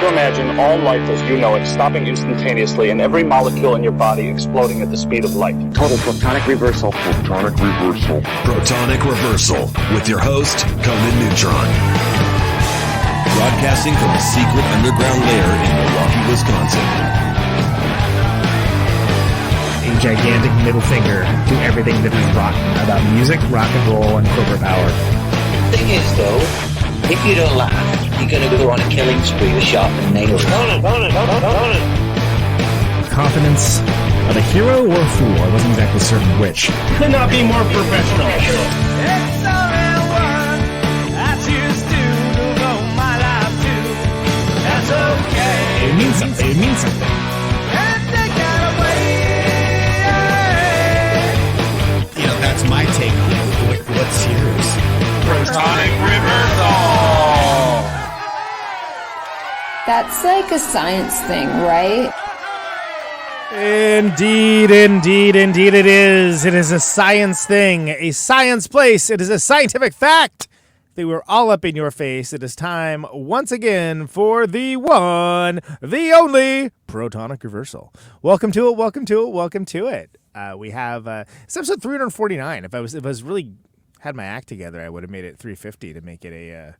to imagine all life as you know it stopping instantaneously and every molecule in your body exploding at the speed of light. Total Protonic Reversal. Protonic Reversal. Protonic Reversal with your host, Conan Neutron. Broadcasting from a secret underground lair in Milwaukee, Wisconsin. A gigantic middle finger to everything that is rotten about music, rock and roll, and corporate power. Thing is, though, if you don't laugh, you're going to go on a killing spree with sharpened nails. Confidence of a hero or a fool. I wasn't exactly certain which. Could not be more professional. It's only one I choose to devote my life to. That's okay. It means something. It means something. And they got away. You know, that's my take on it. What's yours? Protonic Reversal. That's like a science thing, right? Indeed it is. It is a science thing, a science place. It is a scientific fact. They were all up in your face. It is time once again for the one, the only Protonic Reversal. Welcome to it. We have it's episode 349. If I was really had my act together, I would have made it 350 to make it a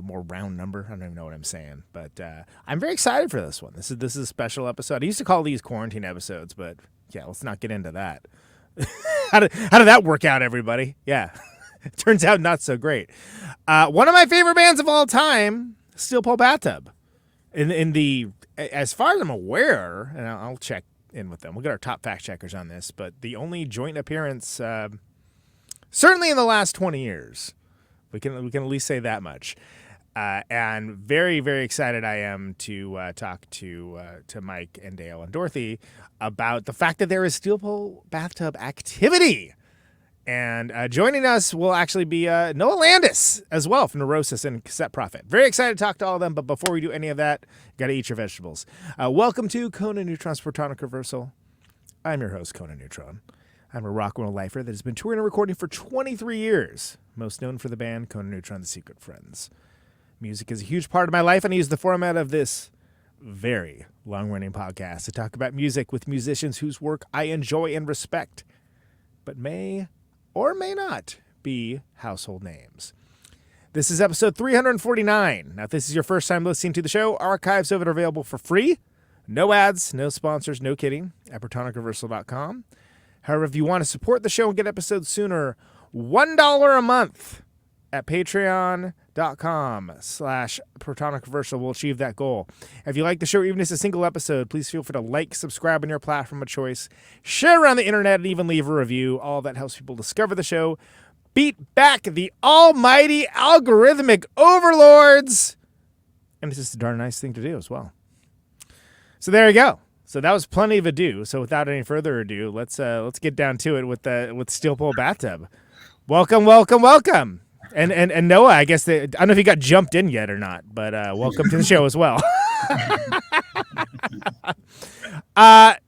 more round number. I don't even know what I'm saying, but I'm very excited for this one. This is a special episode. I used to call these quarantine episodes, but yeah, let's not get into that. How did that work out, everybody? Yeah, it turns out not so great. One of my favorite bands of all time, Steel Pole Bathtub. In the as far as I'm aware, and I'll check in with them. We'll get our top fact checkers on this, but the only joint appearance, certainly in the last 20 years. We can at least say that much, and very, very excited I am to talk to Mike and Dale and Dorothy about the fact that there is Steel Pole Bathtub activity, and joining us will actually be Noah Landis as well from Neurosis and Cassette Prophet. Very excited to talk to all of them, but before we do any of that, got to eat your vegetables. Welcome to Conan Neutron's Protonic Reversal. I'm your host, Conan Neutron. I'm a rock and roll lifer that has been touring and recording for 23 years, most known for the band Conan Neutron The Secret Friends. Music is a huge part of my life, and I use the format of this very long-running podcast to talk about music with musicians whose work I enjoy and respect, but may or may not be household names. This is episode 349. Now, if this is your first time listening to the show, archives of it are available for free. No ads, no sponsors, no kidding, at ProtonicReversal.com. However, if you want to support the show and get episodes sooner, $1 a month at patreon.com/Protonic Reversal will achieve that goal. If you like the show, even if it's a single episode, please feel free to like, subscribe on your platform of choice, share around the internet, and even leave a review. All that helps people discover the show, beat back the almighty algorithmic overlords, and it's just a darn nice thing to do as well. So there you go. So that was plenty of ado. So without any further ado, let's get down to it with Steel Pole Bathtub. Welcome. And Noah, I guess I don't know if you got jumped in yet or not, but welcome to the show as well. I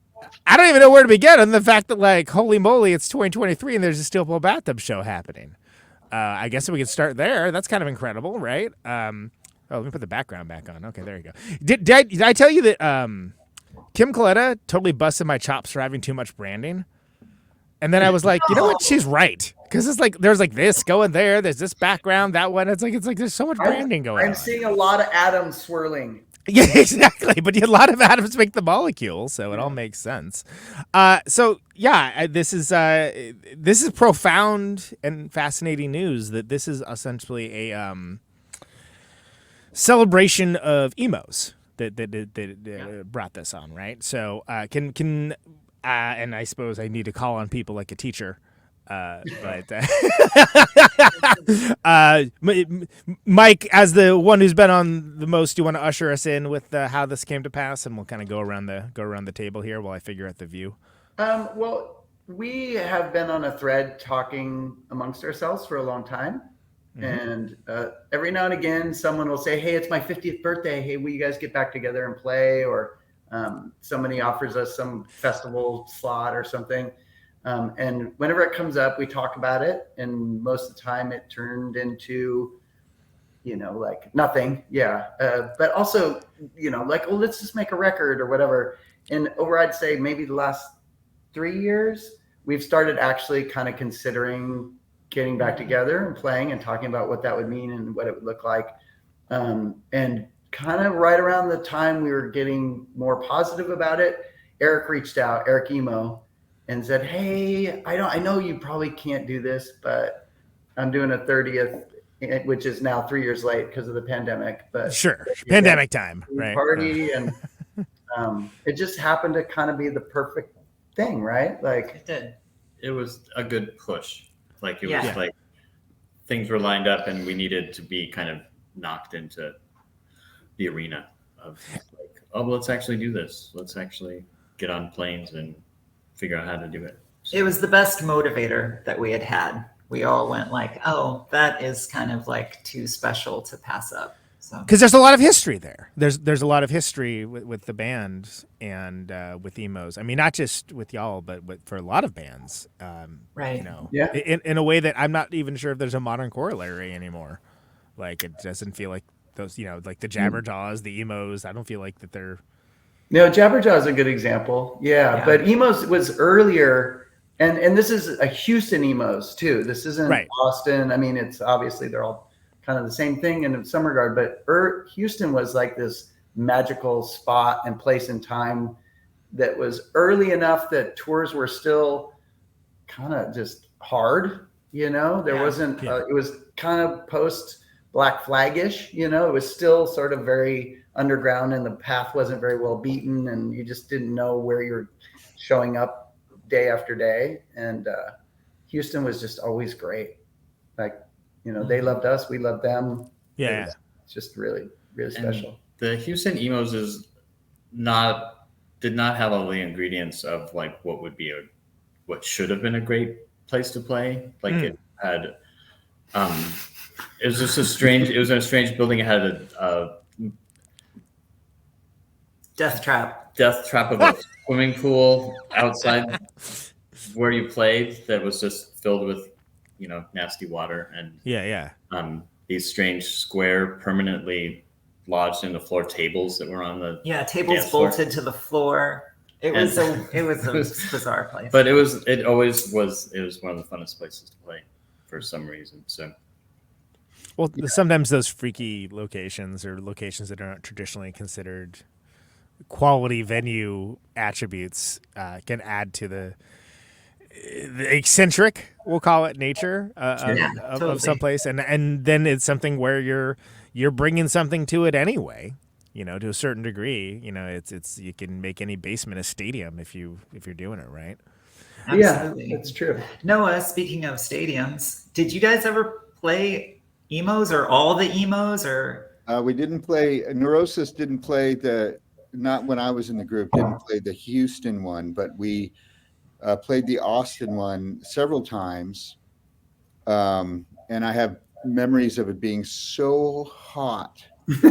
don't even know where to begin other than the fact that, like, holy moly, it's 2023 and there's a Steel Pole Bathtub show happening. I guess we could start there. That's kind of incredible, right? Let me put the background back on. Okay, there you go. Did I tell you that Kim Coletta totally busted my chops for having too much branding? And then I was like, you know what? She's right. Because it's like, there's like this going there. There's this background, that one. It's like there's so much branding going on. I'm seeing a lot of atoms swirling. Yeah, exactly. But a lot of atoms make the molecule, so it all makes sense. This is profound and fascinating news that this is essentially a celebration of emos that brought this on, right? So and I suppose I need to call on people like a teacher. Mike, as the one who's been on the most, do you want to usher us in with how this came to pass, and we'll kind of go around the table here while I figure out the view. Well, we have been on a thread talking amongst ourselves for a long time, and every now and again, someone will say, "Hey, it's my 50th birthday. Hey, will you guys get back together and play?" Or somebody offers us some festival slot or something. And whenever it comes up, we talk about it. And most of the time it turned into, like nothing. Yeah. But also, like, oh, let's just make a record or whatever. And over, I'd say maybe the last 3 years, we've started actually kind of considering getting back together and playing and talking about what that would mean and what it would look like. And kind of right around the time we were getting more positive about it, Eric reached out, Eric Emo, and said, hey, I know you probably can't do this, but I'm doing a 30th, which is now 3 years late because of the pandemic. But sure, pandemic time, right? Party, and it just happened to kind of be the perfect thing, right? Like it did. It was a good push. Like it was like things were lined up, and we needed to be kind of knocked into the arena of like, oh, well, let's actually do this. Let's actually get on planes and figure out how to do it. It was the best motivator that we had. We all went like, oh, that is kind of like too special to pass up. So because there's a lot of history there. There's a lot of history with the band and with Emos. I mean, not just with y'all, but for a lot of bands. Right. In a way that I'm not even sure if there's a modern corollary anymore. Like it doesn't feel like those, like the Jabberjaws, the Emos. I don't feel like that they're. No, Jabberjaw is a good example. Yeah, but Emos was earlier, and this is a Houston Emos too. This isn't Boston. I mean, it's obviously they're all kind of the same thing in some regard, but Houston was like this magical spot and place and time that was early enough that tours were still kind of just hard. There wasn't. It was kind of post Black Flag-ish. It was still sort of very underground, and the path wasn't very well beaten, and you just didn't know where you're showing up day after day. And Houston was just always great. Like, they loved us, we loved them. Yeah, it's just really, really special. And the Houston Emos did not have all the ingredients of like what should have been a great place to play. Like it had, it was just it was in a strange building. It had a death trap of a swimming pool outside where you played that was just filled with nasty water and these strange square permanently lodged in the floor tables that were on the tables bolted to the floor. It was a bizarre place, but it was one of the funnest places to play for some reason. So well, sometimes those freaky locations or locations that are not traditionally considered quality venue attributes can add to the eccentric, we'll call it, nature of some place, and then it's something where you're bringing something to it anyway, to a certain degree. It's you can make any basement a stadium if you're doing it right. Absolutely. Yeah, that's true. Noah, speaking of stadiums, did you guys ever play Emos or all the Emos or? We didn't play. Neurosis didn't play not when I was in the group, didn't play the Houston one, but we played the Austin one several times. And I have memories of it being so hot.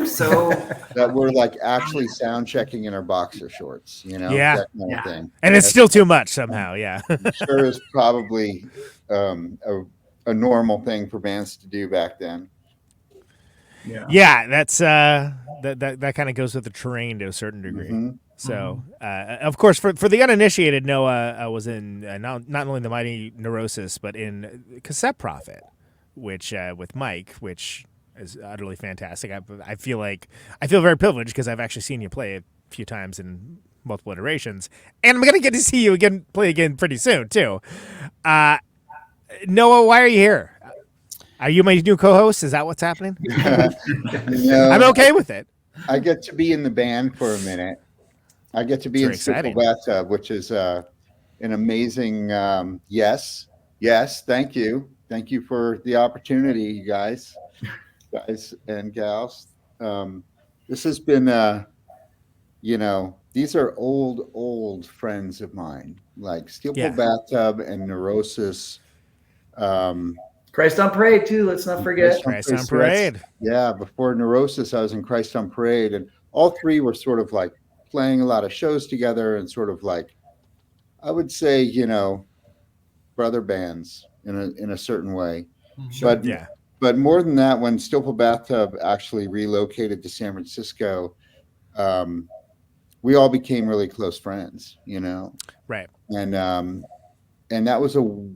So that we're like actually sound checking in our boxer shorts, that kind of thing. And it's still too much somehow. Yeah. Sure is probably a normal thing for bands to do back then. Yeah, that's that kind of goes with the terrain to a certain degree. Mm-hmm. So, of course, for the uninitiated, Noah was in not only the mighty Neurosis, but in Cassette Prophet, which with Mike, which is utterly fantastic. I feel very privileged because I've actually seen you play a few times in multiple iterations, and I'm gonna get to see you play again pretty soon too. Noah, why are you here? Are you my new co-host? Is that what's happening? No, I'm okay with it. I get to be in the band for a minute. I get to be in Simple Bathtub, which is an amazing yes. Thank you for the opportunity, you guys and gals. This has been these are old friends of mine, like Steel Pole Bathtub and Neurosis. Christ on Parade too. Let's not forget Christ on Parade. Yeah, before Neurosis, I was in Christ on Parade, and all three were sort of like playing a lot of shows together, and sort of like, I would say, brother bands in a certain way. Sure. But but more than that, when Stillpool Bathtub actually relocated to San Francisco, we all became really close friends, Right. And that was a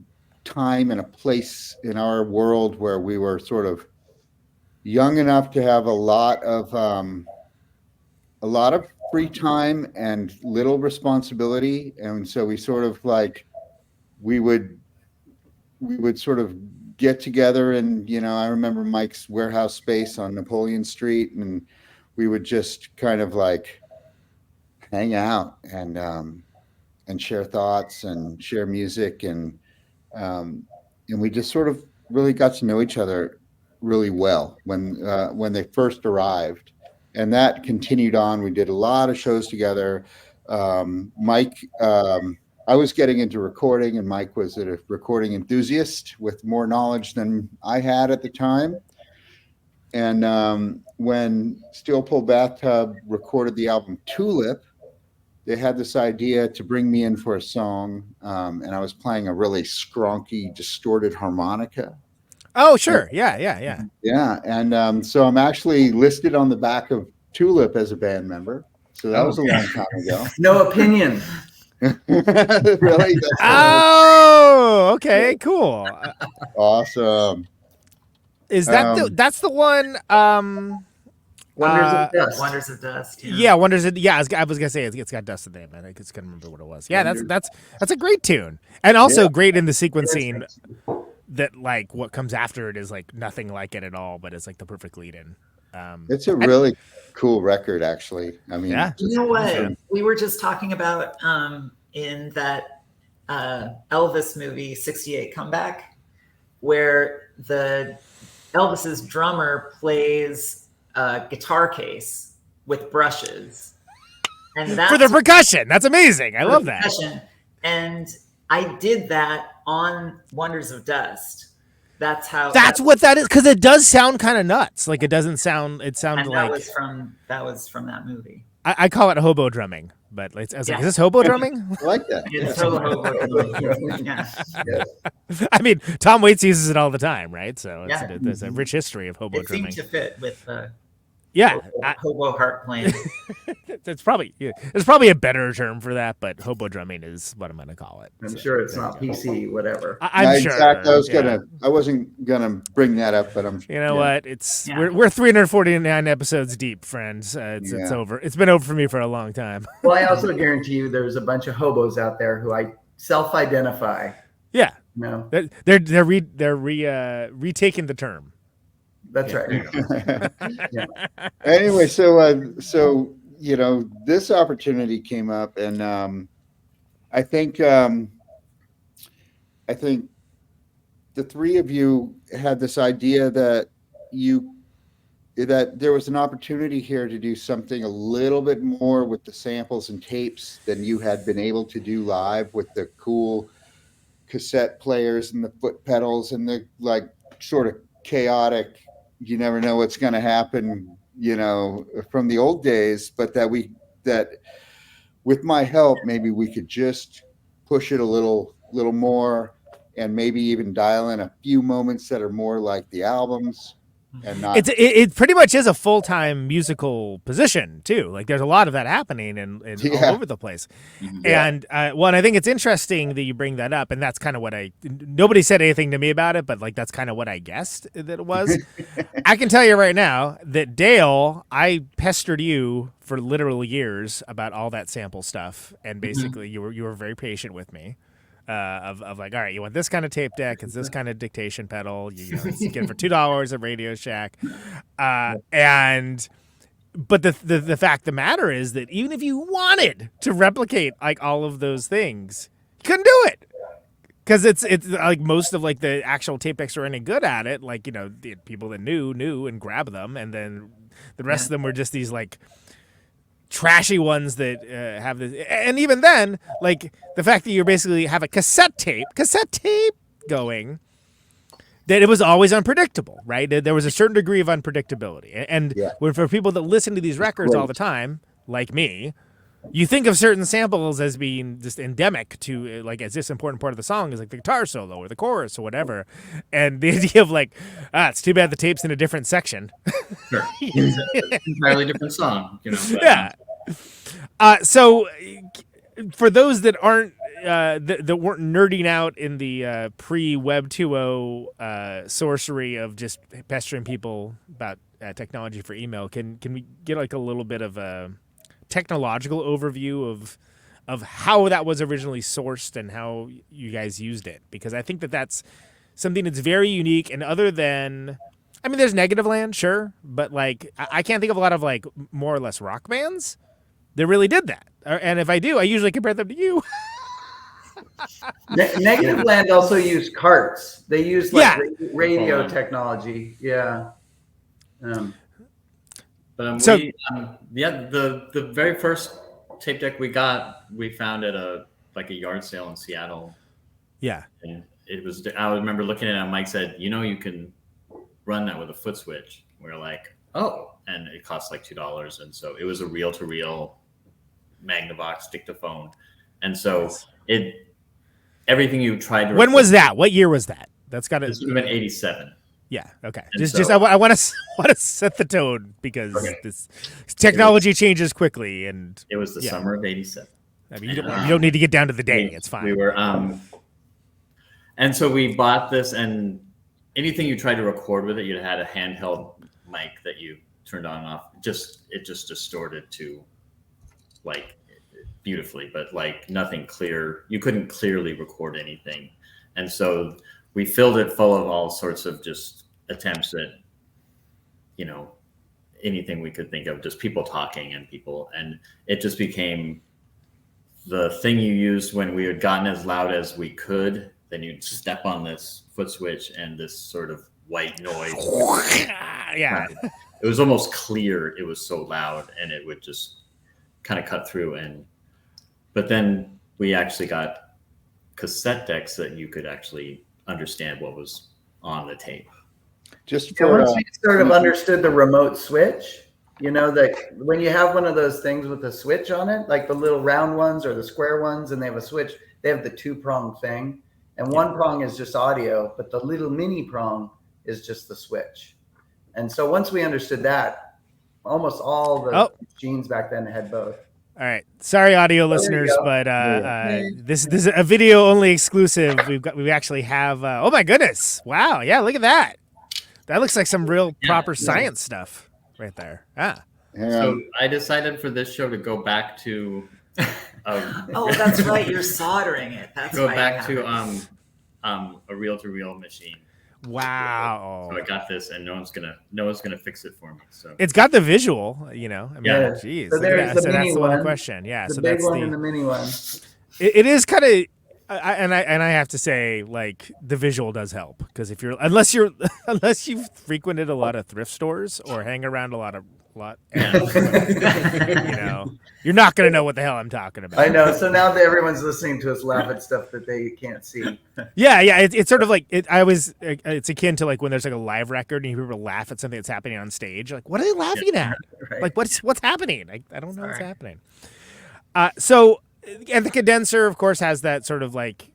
time and a place in our world where we were sort of young enough to have a lot of free time and little responsibility, and so we sort of like we would sort of get together, and I remember Mike's warehouse space on Napoleon Street, and we would just kind of like hang out and share thoughts and share music, and we just sort of really got to know each other really well when they first arrived, and that continued on. We did a lot of shows together. Mike, I was getting into recording, and Mike was a recording enthusiast with more knowledge than I had at the time. And when Stillpool Bathtub recorded the album Tulip, they had this idea to bring me in for a song, and I was playing a really skronky, distorted harmonica. Oh, sure. Yeah. Yeah, and so I'm actually listed on the back of Tulip as a band member. So that was a long time ago. No opinion. Really? Oh, okay, cool. Awesome. Is that that's the one? Wonders of Dust. Wonders of Dust. Yeah, Wonders of. Yeah, I was gonna say it's got Dust in the name. I just couldn't remember what it was. Yeah, that's a great tune, and also great in the sequencing. That like what comes after it is like nothing like it at all, but it's like the perfect lead in. It's a really cool record, actually. I mean, you know what we were just talking about in that Elvis movie '68 Comeback, where the Elvis's drummer plays a guitar case with brushes, and that's for the percussion. That's amazing. I love that. And I did that on Wonders of Dust. That's what that is, because it does sound kind of nuts. Like it doesn't sound. It sounded and like that was from that movie. I call it hobo drumming, but I was like, is this hobo drumming? I like that. It's hobo drumming. Yeah. I mean, Tom Waits uses it all the time, right? So there's a rich history of hobo drumming. It seemed to fit with hobo harp playing. There's probably a better term for that, but hobo drumming is what I'm going to call it. I'm sure it's not PC, whatever. I'm sure. Exactly. I wasn't gonna bring that up, but I'm. You know what? We're 349 episodes deep, friends. It's over. It's been over for me for a long time. Well, I also guarantee you, there's a bunch of hobos out there who I self-identify. Yeah. No. They're retaking the term. That's right. Anyway, so this opportunity came up, and I think the three of you had this idea that there was an opportunity here to do something a little bit more with the samples and tapes than you had been able to do live with the cool cassette players and the foot pedals and the like sort of chaotic, you never know what's going to happen, from the old days, but that with my help, maybe we could just push it a little more, and maybe even dial in a few moments that are more like the albums. And not it pretty much is a full-time musical position too. Like there's a lot of that happening and all over the place. Yeah. And and I think it's interesting that you bring that up, and that's kind of what nobody said anything to me about it, but like that's kind of what I guessed that it was. I can tell you right now that Dale, I pestered you for literal years about all that sample stuff, and basically you were very patient with me. Of like, all right, you want this kind of tape deck, it's this kind of dictation pedal, you get it for $2 at Radio Shack, but the fact of the matter is that even if you wanted to replicate like all of those things, you couldn't do it, because it's like most of like the actual tape decks are any good at it, like the people that knew and grab them, and then the rest of them were just these like trashy ones that have this, and even then, like the fact that you basically have a cassette tape going, that it was always unpredictable, right? There was a certain degree of unpredictability, and for people that listen to these records all the time, like me, you think of certain samples as being just endemic to like as this important part of the song is like the guitar solo or the chorus or whatever, and the idea of like, it's too bad the tape's in a different section. Sure, it's an entirely different song, you know. But, yeah. So for those that aren't that weren't nerding out in the pre-Web 2.0 sorcery of just pestering people about technology for email, can we get like a little bit of a technological overview of how that was originally sourced and how you guys used it? Because I think that's something that's very unique, and other than, I mean, there's Negative Land, sure, but like I can't think of a lot of like more or less rock bands that really did that. And if I do, I usually compare them to you. Negative Land also used carts. They used like radio technology. Yeah. But so the very first tape deck we got, we found at a yard sale in Seattle. Yeah. And it was, I remember looking at it and Mike said, you can run that with a foot switch. We were like, oh, and it cost like $2. And so it was a reel-to-reel Magnavox dictaphone. And so everything you tried to... When was that? What year was that? That's got to... This would have been 87. Yeah. Okay. I want to set the tone because this technology changes quickly, and it was the summer of 87. I mean, you don't need to get down to the day. It's fine. We were, and so we bought this, and anything you tried to record with it, you had a handheld mic that you turned on and off. It just distorted to, like, beautifully, but like nothing clear. You couldn't clearly record anything, and so we filled it full of all sorts of just attempts at, anything we could think of, just people talking and it just became the thing you used when we had gotten as loud as we could. Then you'd step on this foot switch and this sort of white noise. Yeah. It was almost clear. It was so loud, and it would just kind of cut through. But then we actually got cassette decks that you could actually understand what was on the tape. Once we sort of understood the remote switch, that when you have one of those things with a switch on it, like the little round ones or the square ones, and they have a switch, they have the 2-prong thing, and one prong is just audio, but the little mini prong is just the switch. And so once we understood that, almost all the machines back then had both. All right, sorry, audio listeners, but this is a video only exclusive. We actually have. Oh my goodness! Wow, yeah, look at that. That looks like some real proper science stuff right there. So I decided for this show to go back to. Oh, that's right. You're soldering it. That's go back to a reel-to-reel machine. Wow. So I got this, and no one's gonna fix it for me. So it's got the visual, I mean, geez. So there's the mini that's the one. one question. Yeah. The so big that's one and the mini one. It is kind of, and I have to say, like, the visual does help, because unless you've frequented a lot of thrift stores or hang around a lot, you're not gonna know what the hell I'm talking about. I know. So now that everyone's listening to us laugh at stuff that they can't see. Yeah. It's sort of like it's akin to like when there's like a live record and you hear people laugh at something that's happening on stage. Like, what are they laughing at? Right. Like, what's happening? I don't know what's happening. And the condenser, of course, has that sort of like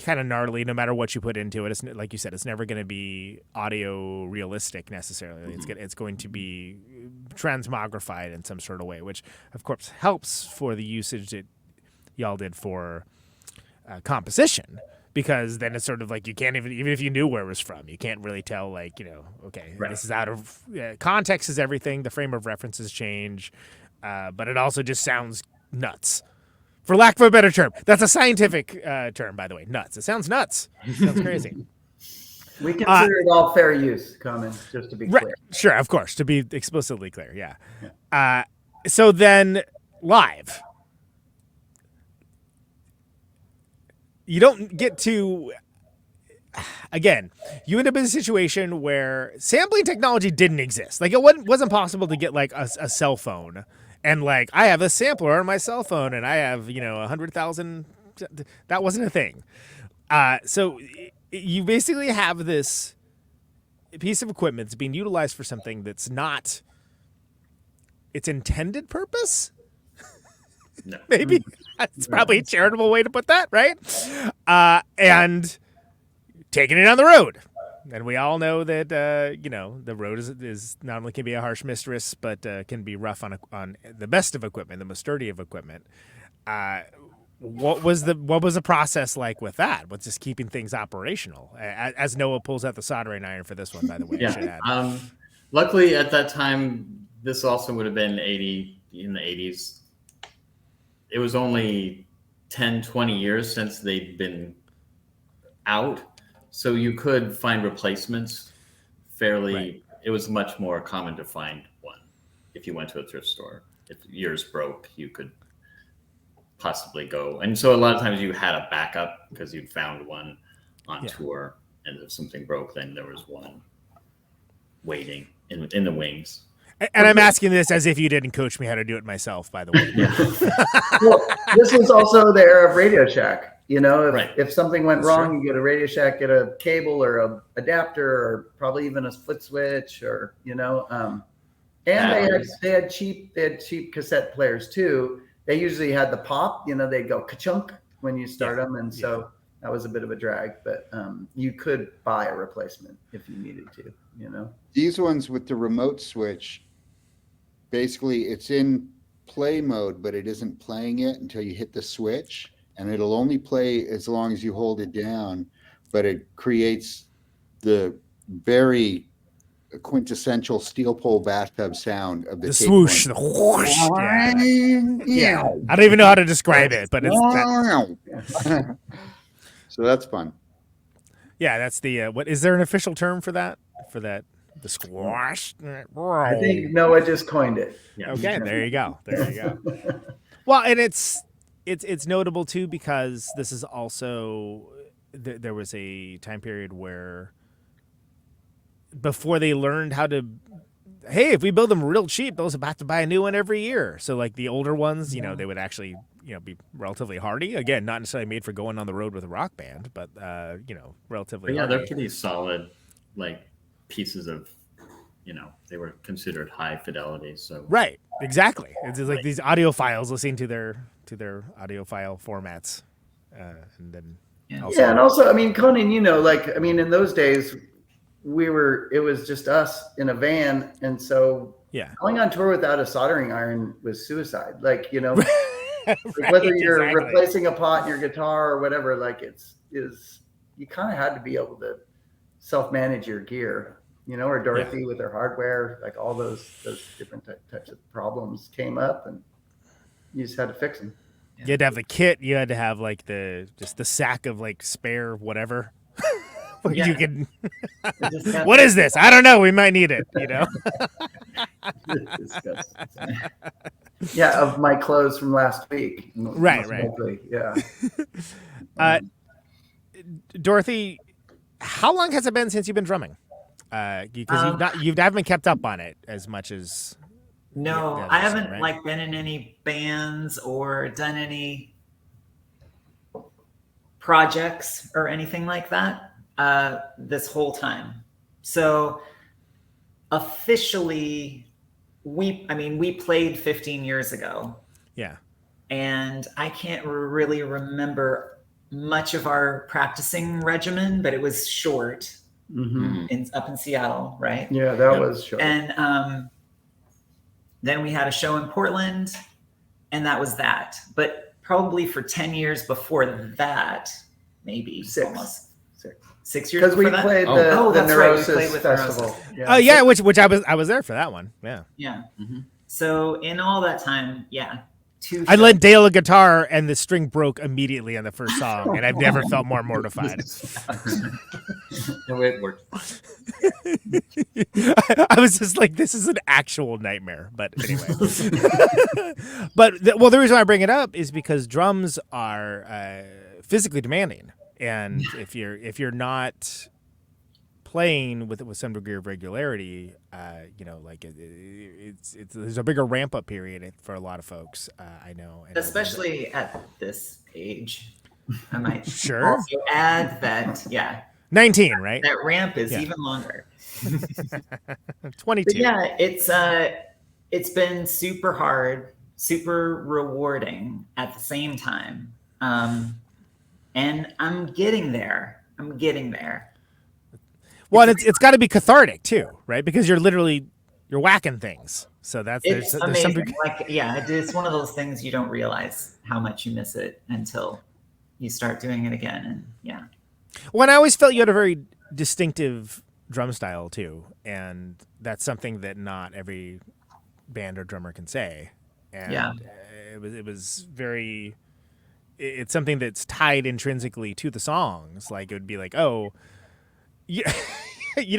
kind of gnarly. No matter what you put into it, it's like you said, it's never going to be audio realistic necessarily. It's going to be transmogrified in some sort of way, which of course helps for the usage that y'all did for composition, because then it's sort of like you can't even if you knew where it was from, you can't really tell, like, this is out of context is everything. The frame of references change, but it also just sounds nuts. For lack of a better term. That's a scientific term, by the way. Nuts. It sounds nuts. It sounds crazy. We consider it all fair use, Common, just to be clear. Sure, of course, to be explicitly clear, yeah. So then, live. You don't get to... Again, you end up in a situation where sampling technology didn't exist. Like, it wasn't possible to get, like, a cell phone... And like, I have a sampler on my cell phone, and I have 100,000. That wasn't a thing. So you basically have this piece of equipment that's being utilized for something that's not its intended purpose. No. Maybe that's probably a charitable way to put that, right? And taking it on the road. And we all know that the road is not only can be a harsh mistress, but can be rough on the best of equipment, the most sturdy of equipment. What was the process like with that? What's just keeping things operational? As Noah pulls out the soldering iron for this one, by the way. Yeah. Luckily, at that time, this also would have been in the 80s. It was only 10, 20 years since they'd been out. So you could find replacements fairly. Right. It was much more common to find one if you went to a thrift store. If yours broke, you could possibly go. And so a lot of times you had a backup because you'd found one on tour. And if something broke, then there was one waiting in the wings. And I'm asking this as if you didn't coach me how to do it myself, by the way. Well, this was also the era of Radio Shack. You know, if something went wrong, you get a Radio Shack, get a cable or a adapter, or probably even a split switch, or and they had cheap cassette players too. They usually had the pop. They'd go ka-chunk when you start them, and so that was a bit of a drag. But you could buy a replacement if you needed to. These ones with the remote switch, basically it's in play mode, but it isn't playing it until you hit the switch. And it'll only play as long as you hold it down, but it creates the very quintessential steel pole bathtub sound of the swoosh, the whoosh. Yeah. I don't even know how to describe it, but it's that. So that's fun. Yeah, that's the what is there an official term for that? The squash? I think Noah just coined it. Yeah. Okay, there you go. Well, and it's notable too because this is also there was a time period where before they learned how to, hey, if we build them real cheap, those have to buy a new one every year. So like the older ones, they would actually be relatively hardy. Again, not necessarily made for going on the road with a rock band, but relatively. But hardy. They're pretty solid, like pieces of. They were considered high fidelity. So right, exactly. It's like these audiophiles listening to their audiophile formats, and then and also, Conan, in those days, it was just us in a van, and so going on tour without a soldering iron was suicide. Like whether you're replacing a pot in your guitar or whatever, you kind of had to be able to self-manage your gear. Or Dorothy with her hardware, like all those different types of problems came up, and you just had to fix them. You had to have the kit. You had to have like the sack of like spare whatever. You can. What is this? I don't know. We might need it. Yeah, of my clothes from last week. Right. Yeah. Dorothy, how long has it been since you've been drumming? Because you haven't kept up on it as much as. No, I haven't been in any bands or done any projects or anything like that this whole time. So officially, we played 15 years ago. Yeah. And I can't really remember much of our practicing regimen, but it was short. Up in Seattle, right? Yeah, that was short. And then we had a show in Portland, and that was that. But probably for 10 years before that, maybe 6 years. Because we played the Neurosis festival. Right. Which I was there for that one. Yeah. Yeah. Mm-hmm. So in all that time, I lent Dale a guitar, and the string broke immediately on the first song, and I've never felt more mortified. No, it worked. I was just like, this is an actual nightmare. But anyway. The reason why I bring it up is because drums are physically demanding, and if you're not playing with some degree of regularity, there's a bigger ramp up period for a lot of folks. I know, especially at this age. I might sure also add that 19, right? That ramp is even longer. 22. But it's been super hard super rewarding at the same time. And I'm getting there. Well, it's got to be cathartic too, right? Because you're whacking things. So it's amazing. It's one of those things you don't realize how much you miss it until you start doing it again. And yeah. Well, I always felt you had a very distinctive drum style too, and that's something that not every band or drummer can say. And it was very. It's something that's tied intrinsically to the songs. Like it would be like, oh, yeah,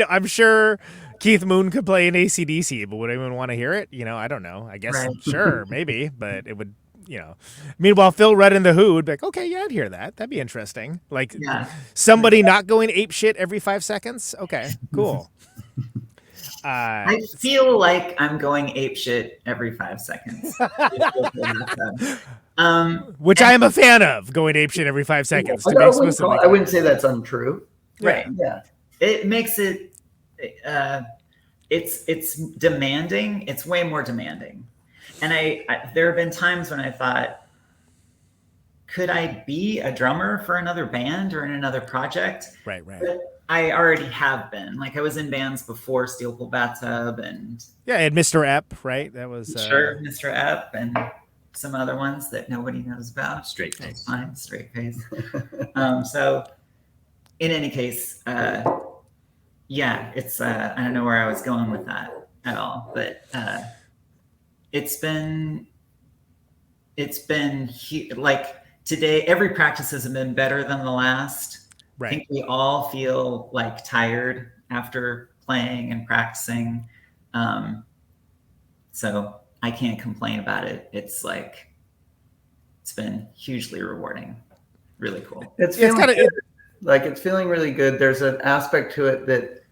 I'm sure Keith Moon could play an AC/DC, but would anyone want to hear it? I don't know. I guess sure, maybe, but it would. Meanwhile, Phil Rudd and the Who would be like, okay, yeah, I'd hear that. That'd be interesting. Like somebody not going ape shit every 5 seconds. Okay, cool. I feel like I'm going ape shit every 5 seconds. Which I am a fan of, going ape shit every 5 seconds. I wouldn't say that's untrue. Right. Yeah. It makes it, it's demanding. It's way more demanding. And there have been times when I thought, could I be a drummer for another band or in another project? Right. But I already have been. Like I was in bands before Steel Pool Bathtub and Mr. Ep, right? That was Mr. Ep and some other ones that nobody knows about. Straight Face. Fine, Straight Face. So in any case, it's I don't know where I was going with that at all, but it's been like today, every practice has been better than the last. Right. I think we all feel like tired after playing and practicing. So I can't complain about it. It's been hugely rewarding. Really cool. It's feeling really good. There's an aspect to it that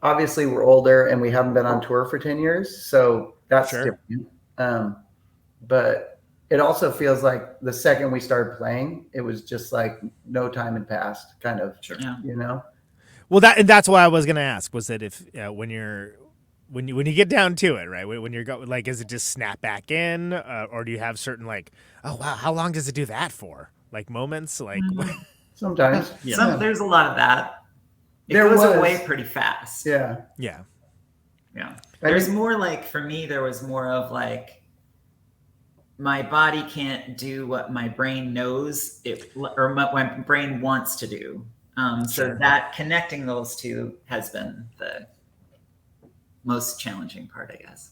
obviously we're older and we haven't been on tour for 10 years. So that's different. But it also feels like the second we started playing, it was just like no time had passed, kind of. Sure. Well, that's why I was going to ask, was that if when you get down to it, right? When you're like, is it just snap back in, or do you have certain like, oh wow, how long does it do that for? Like moments, like sometimes. There's a lot of that. It goes away pretty fast. Yeah. There's more like, for me, there was more of like, my body can't do what my brain knows or what my brain wants to do. So that connecting those two has been the most challenging part, I guess.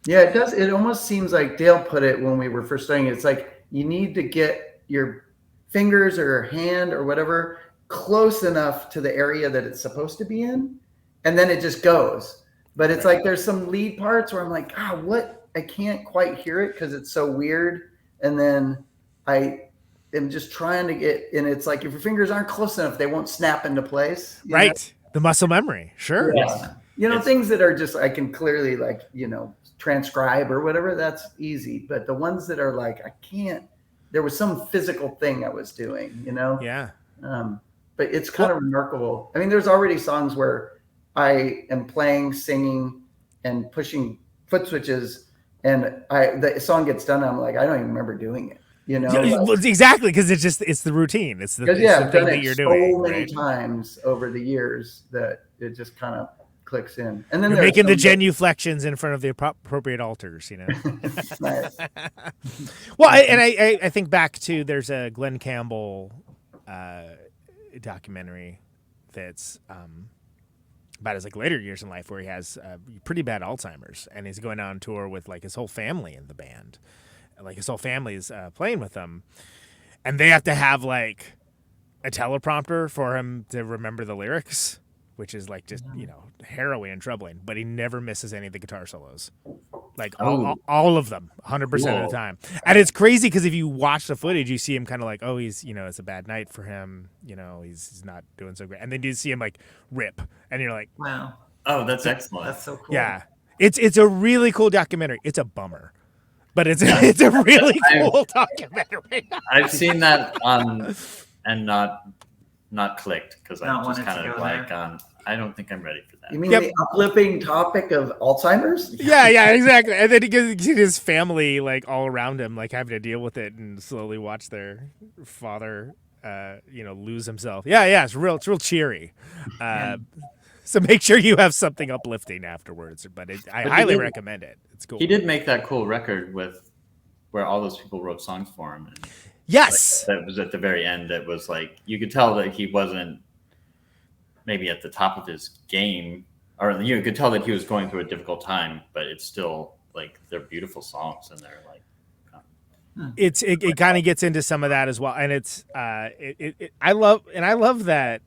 Yeah, it does. It almost seems like Dale put it when we were first starting. It's like you need to get your fingers or hand or whatever close enough to the area that it's supposed to be in, and then it just goes. But it's like there's some lead parts where I'm like, what? I can't quite hear it because it's so weird. And then I am just trying to get, and it's like, if your fingers aren't close enough, they won't snap into place. Right. Know? The muscle memory. Sure. Yeah. Things that are just, I can clearly transcribe or whatever, that's easy. But the ones that are like, I can't, there was some physical thing I was doing, Yeah. But it's kind of remarkable. I mean, there's already songs where I am playing, singing, and pushing foot switches, and the song gets done, and I'm like, I don't even remember doing it. Exactly, because it's the routine. It's the thing that you're doing. So many times over the years that it just kind of clicks in. And then you're making the genuflections in front of the appropriate altars. Nice. Well, I think back to, there's a Glenn Campbell documentary that's about his later years in life, where he has pretty bad Alzheimer's, and he's going on tour with his whole family in the band. His whole family's playing with him, and they have to have a teleprompter for him to remember the lyrics, which is just harrowing and troubling. But he never misses any of the guitar solos, all of them, 100% of the time. And it's crazy because if you watch the footage, you see him kind of oh, he's it's a bad night for him. He's not doing so great. And then you see him rip, and you're like, wow, oh, that's excellent. That's so cool. Yeah, it's a really cool documentary. It's a bummer, but it's a really cool documentary. I've seen that on and not clicked, because I'm just kind of I don't think I'm ready for that. You mean the uplifting topic of Alzheimer's? Yeah, exactly. And then he gets his family like all around him, like having to deal with it and slowly watch their father, lose himself. Yeah, it's real cheery. So make sure you have something uplifting afterwards. But I highly recommend it. It's cool. He did make that cool record where all those people wrote songs for him. And yes, that was at the very end. It was like you could tell that he wasn't maybe at the top of his game, or you could tell that he was going through a difficult time. But it's still like they're beautiful songs, and they're like. It kind of gets into some of that as well, and it's I love that.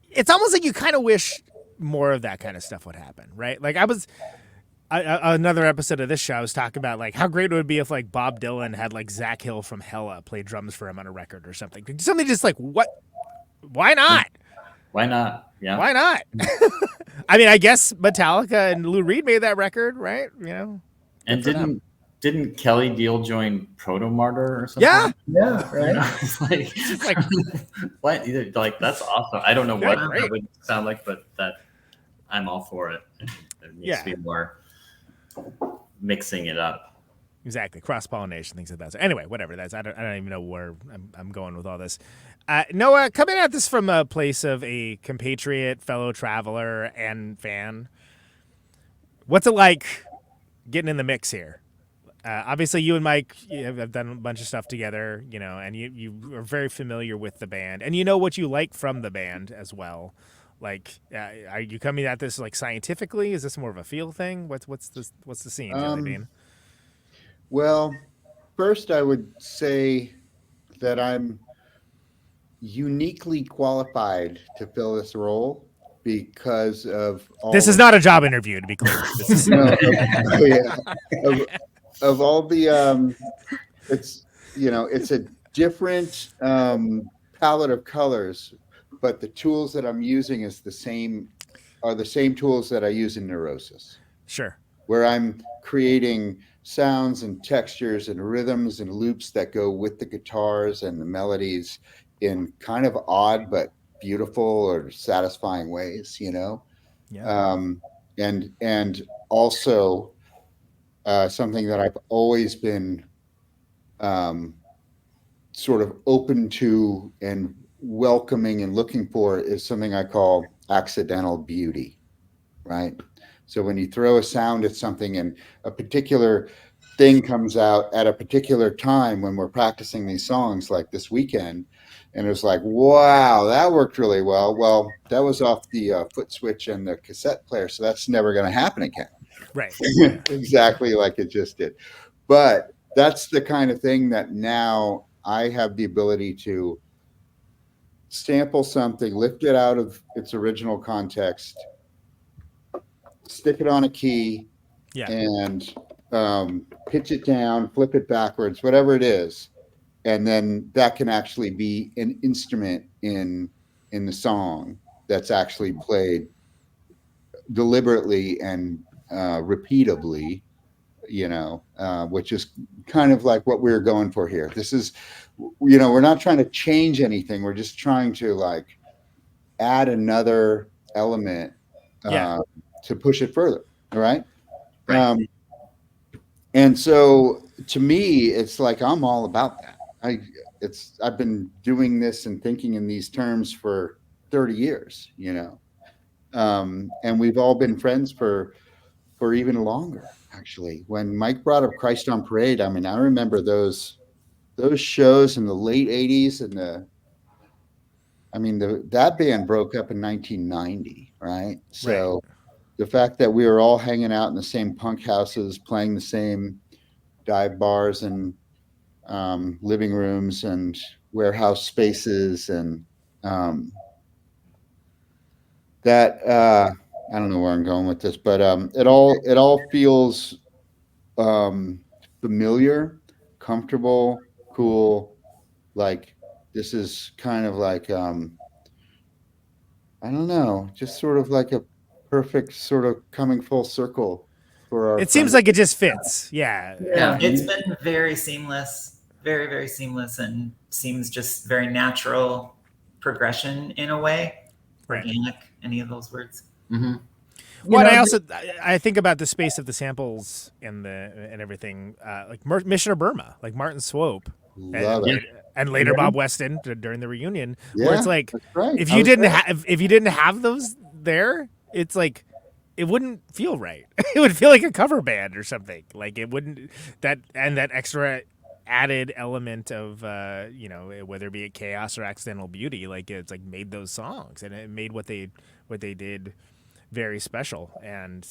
It's almost like you kind of wish more of that kind of stuff would happen, right? Like another episode of this show, I was talking about like how great it would be if like Bob Dylan had like Zach Hill from Hella play drums for him on a record or something. Something just like what? Why not? Why not? Yeah. Why not? I mean, I guess Metallica and Lou Reed made that record, right? And didn't Kelly Deal join Proto Martyr or something? Yeah, right. It's like what? Like that's awesome. I don't know what that would sound like, but I'm all for it. There needs to be more mixing it up. Exactly, cross pollination, things like that. So anyway, whatever. I don't even know where I'm going with all this. Noah, coming at this from a place of a compatriot, fellow traveler, and fan, what's it like getting in the mix here? Obviously, you and Mike have done a bunch of stuff together, and you are very familiar with the band, and you know what you like from the band as well. Like, are you coming at this like scientifically? Is this more of a feel thing? What's the scene, Jelly Bean? Well, first I would say that I'm uniquely qualified to fill this role because of all. This is not a job interview, to be clear. This is of all the it's a different palette of colors, but the tools that I'm using are the same tools that I use in Neurosis. Sure. Where I'm creating sounds and textures and rhythms and loops that go with the guitars and the melodies in kind of odd but beautiful or satisfying ways, Yeah. And also something that I've always been sort of open to and welcoming and looking for is something I call accidental beauty, right? So when you throw a sound at something and a particular thing comes out at a particular time when we're practicing these songs, like this weekend, and it was like, wow, that worked really well. Well, that was off the foot switch and the cassette player, so that's never going to happen again. Right. Exactly like it just did. But that's the kind of thing that now I have the ability to sample something, lift it out of its original context, stick it on a key, and pitch it down, flip it backwards, whatever it is. And then that can actually be an instrument in the song that's actually played deliberately and repeatably, which is kind of like what we're going for here. This is, we're not trying to change anything. We're just trying to like add another element to push it further. All right. And so to me, it's like, I'm all about that. I've been doing this and thinking in these terms for 30 years, and we've all been friends for even longer, actually. When Mike brought up Christ on Parade, I mean, I remember those shows in the late 80s that band broke up in 1990, right? So the fact that we were all hanging out in the same punk houses, playing the same dive bars and living rooms and warehouse spaces, and that I don't know where I'm going with this, but it all feels familiar, comfortable, cool. Like this is kind of like I don't know, just sort of like a perfect sort of coming full circle for our. It seems like it just fits. Yeah. It's been very seamless, very, very seamless, and seems just very natural progression in a way. organic, any of those words. Mm-hmm. Well, I think about the space of the samples and everything, like Mission of Burma, like Martin Swope, and later Bob Weston during the reunion, where it's like, if you didn't have those there, it's like it wouldn't feel right. It would feel like a cover band or something. Like it wouldn't that extra added element of whether it be a chaos or accidental beauty, like it's like made those songs, and it made what they did very special and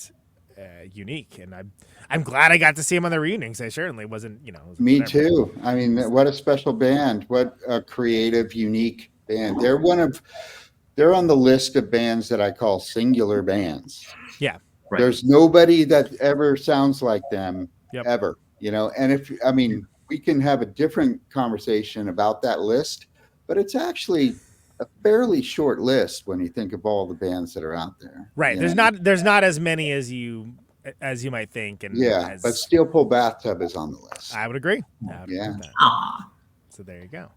unique. And I'm glad I got to see him on the reunion, because I certainly wasn't, Me too. I mean, what a special band! What a creative, unique band. They're on the list of bands that I call singular bands. Yeah, right. There's nobody that ever sounds like them ever. And we can have a different conversation about that list, but it's actually a fairly short list when you think of all the bands that are out there. Right. There's not as many as you might think. And but Steel Pole Bathtub is on the list. I would agree. Aww. So there you go.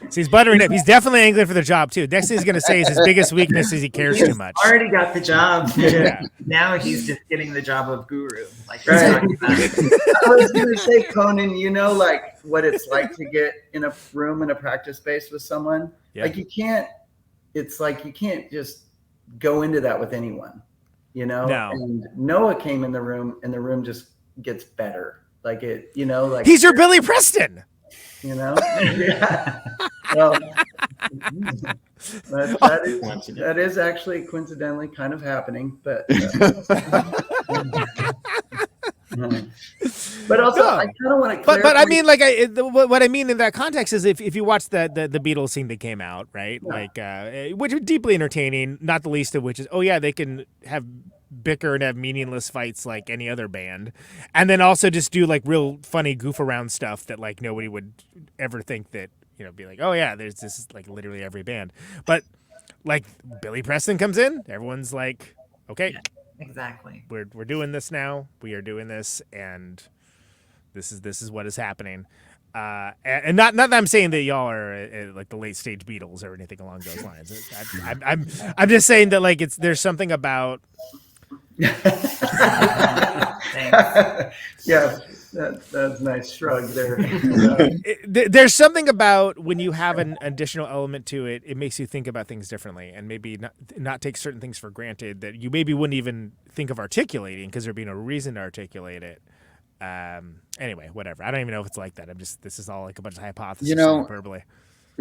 So he's buttering up. He's definitely angling for the job too. Next thing he's going to say is his biggest weakness is he cares too much. Already got the job. Yeah. Now he's just getting the job of guru. Like right. I was going to say, Conan, like what it's like to get in a room in a practice space with someone. Yeah. Like you can't just go into that with anyone, No. And Noah came in the room and the room just gets better. Like it, like he's your Billy Preston. Yeah. Well, that is actually coincidentally kind of happening, but but also I kind of want to clarify. But I mean, like, what I mean in that context is if you watch the Beatles thing that came out, right? Yeah. Like, which was deeply entertaining, not the least of which is, they can have bicker and have meaningless fights like any other band, and then also just do like real funny goof around stuff that like nobody would ever think that be like, this is like literally every band. But like Billy Preston comes in, everyone's like, okay, yeah, exactly, we're doing this now, we are doing this, and this is what is happening. And not that I'm saying that y'all are like the late stage Beatles or anything along those lines. I'm just saying that like there's something about yeah, that's a nice shrug there. There's something about when you have an additional element to it, it makes you think about things differently, and maybe not take certain things for granted that you maybe wouldn't even think of articulating because there'd be no reason to articulate it. Anyway, whatever. I don't even know if it's like that. This is all like a bunch of hypotheses. Hyperbole.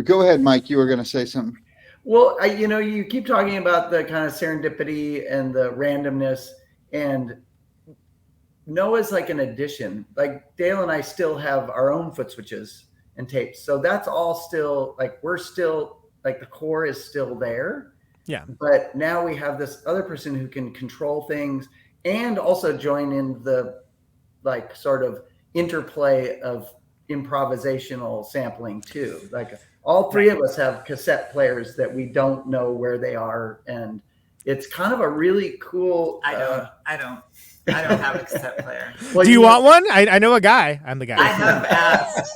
Go ahead, Mike. You were going to say something. Well, you keep talking about the kind of serendipity and the randomness, and Noah's like an addition. Like Dale and I still have our own foot switches and tapes, so that's all still like we're still like the core is still there. Yeah. But now we have this other person who can control things and also join in the like sort of interplay of improvisational sampling too. Like all three of us have cassette players that we don't know where they are, and it's kind of a really cool. I don't have a cassette player. Well, do you want one? I know a guy. I'm the guy. I have asked.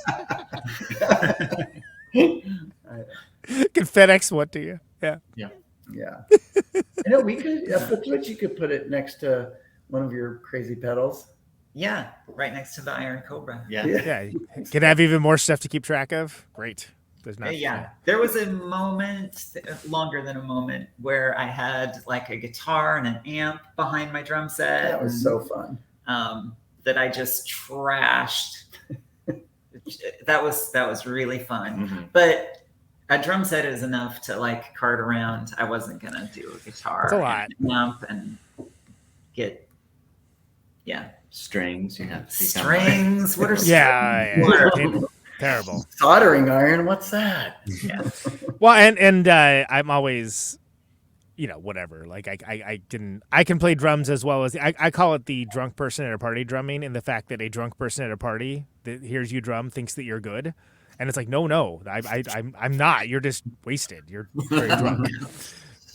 Can FedEx what to you? Yeah. I know we could. But you could put it next to one of your crazy pedals. Yeah, right next to the Iron Cobra. Yeah. Can have even more stuff to keep track of. Great. There was a moment, longer than a moment, where I had like a guitar and an amp behind my drum set. That was so fun. That I just trashed. that was really fun. Mm-hmm. But a drum set is enough to like cart around. I wasn't gonna do a guitar. That's a lot. And amp and get strings. You have strings. What are strings? Yeah. Terrible. Soldering iron. What's that? Yeah. Well, and I'm always, whatever. Like I can play drums as well as I call it the drunk person at a party drumming, and the fact that a drunk person at a party that hears you drum thinks that you're good, and it's like no, I'm not. You're just wasted. You're very drunk.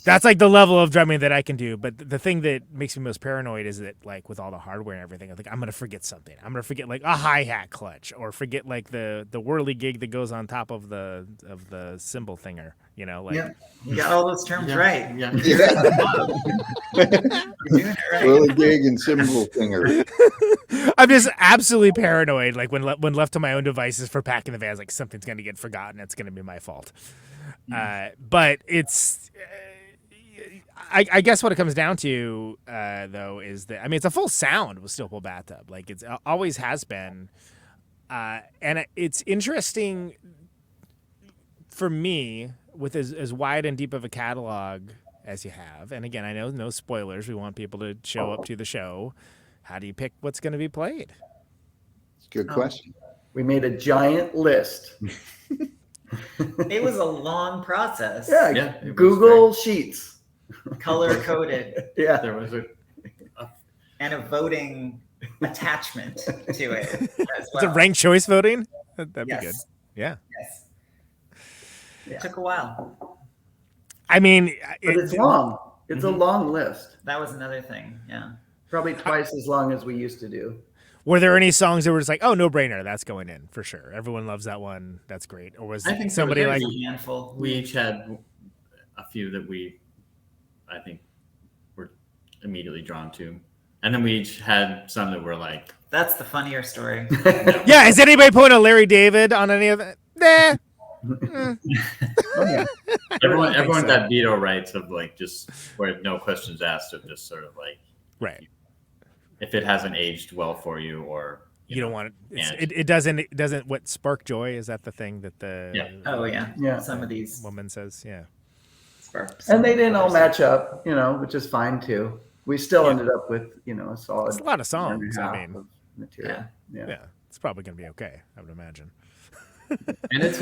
That's like the level of drumming that I can do. But the thing that makes me most paranoid is that, like, with all the hardware and everything, I think I'm gonna forget something. I'm gonna forget like a hi-hat clutch, or forget like the whirly gig that goes on top of the cymbal thinger. You know, like you got all those terms right. Yeah. You're doing it right. Whirly gig and cymbal thinger. I'm just absolutely paranoid. Like when left to my own devices for packing the vans, like something's gonna get forgotten. It's gonna be my fault. But it's. I guess what it comes down to, though, is that, I mean, it's a full sound with Steel Pole Bathtub. Like, it always has been. And it's interesting for me, with as wide and deep of a catalog as you have. And again, I know no spoilers. We want people to show up to the show. How do you pick what's going to be played? It's a good question. We made a giant list. It was a long process. Yeah, Google Sheets. Color coded. Yeah. There was and a voting attachment to it as well. It's a ranked choice voting? That'd be good. Yeah. Yes. It took a while. I mean, but it's long. It's a long list. That was another thing. Yeah. Probably twice as long as we used to do. Were there any songs that were just like, oh, no brainer, that's going in for sure? Everyone loves that one. That's great. Or was somebody like a handful? We each had a few that I think we're immediately drawn to. And then we each had some that were like... That's the funnier story. Yeah, is anybody putting a Larry David on any of that? Nah. Oh, yeah. Everyone got veto rights of like just where no questions asked, of just sort of like... Right. If it hasn't aged well for you, or... You don't want it. It doesn't what spark joy? Is that the thing that the... Yeah. Oh, yeah. Some of these... Woman says, yeah. And they didn't all match up, which is fine too. We still ended up with, a solid. It's a lot of songs. I mean, material. Yeah. It's probably going to be okay, I would imagine. And it's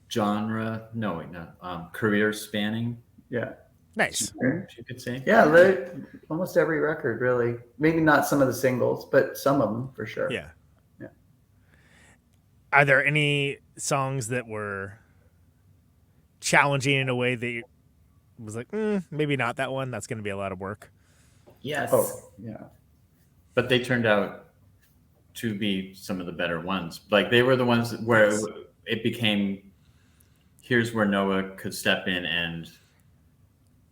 genre. No, wait, no. Career spanning. Yeah. Nice. You could say. Yeah, almost every record, really. Maybe not some of the singles, but some of them for sure. Yeah. Yeah. Are there any songs that were challenging in a way that was like, maybe not that one? That's going to be a lot of work. Yes. Oh, yeah. But they turned out to be some of the better ones. Like they were the ones where it became, here's where Noah could step in and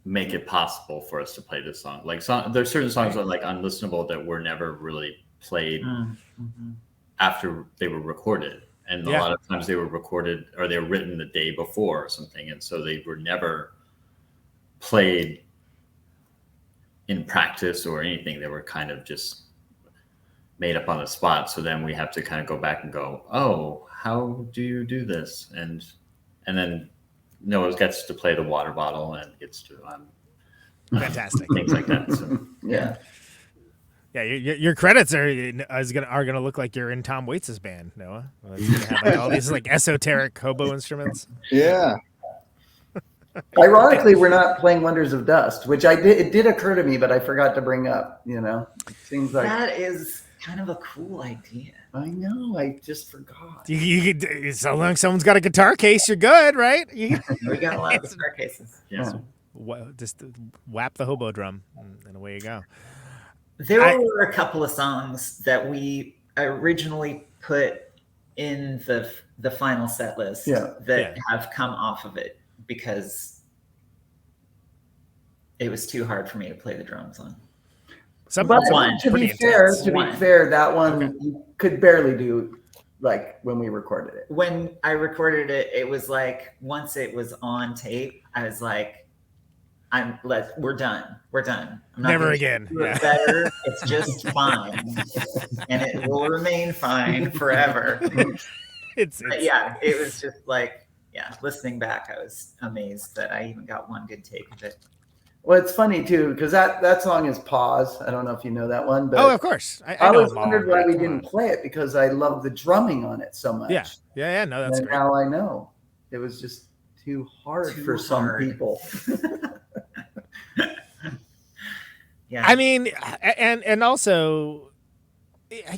make it possible for us to play this song. Like there's certain songs that are like unlistenable that were never really played after they were recorded. And a lot of times they were recorded or they were written the day before or something. And so they were never played in practice or anything. They were kind of just made up on the spot. So then we have to kind of go back and go, oh, how do you do this? And then Noah gets to play the water bottle and gets to fantastic things like that. So, yeah. Yeah, your credits are gonna look like you're in Tom Waits' band, Noah. Well, it's gonna have like all these like esoteric hobo instruments. Yeah. Ironically, we're not playing Wonders of Dust, which it did occur to me, but I forgot to bring up. It seems like that is kind of a cool idea. I know. I just forgot. So long someone's got a guitar case, you're good, right? We got a lot of guitar cases. Yeah. Just whap the hobo drum, and away you go. There were a couple of songs that we originally put in the final set list that have come off of it because it was too hard for me to play the drums on. But to be fair, that one you could barely do like when we recorded it. When I recorded it, it was like once it was on tape, I was like, we're done. We're done. I'm not Never again. Yeah. Better. It's just fine, and it will remain fine forever. It was just like, listening back, I was amazed that I even got one good take of it. Well, it's funny too because that song is Pause. I don't know if you know that one, but of course, I always wondered why we didn't play it because I love the drumming on it so much. Yeah. No, that's great. Now I know it was just too hard for some people. Yeah. I mean, and also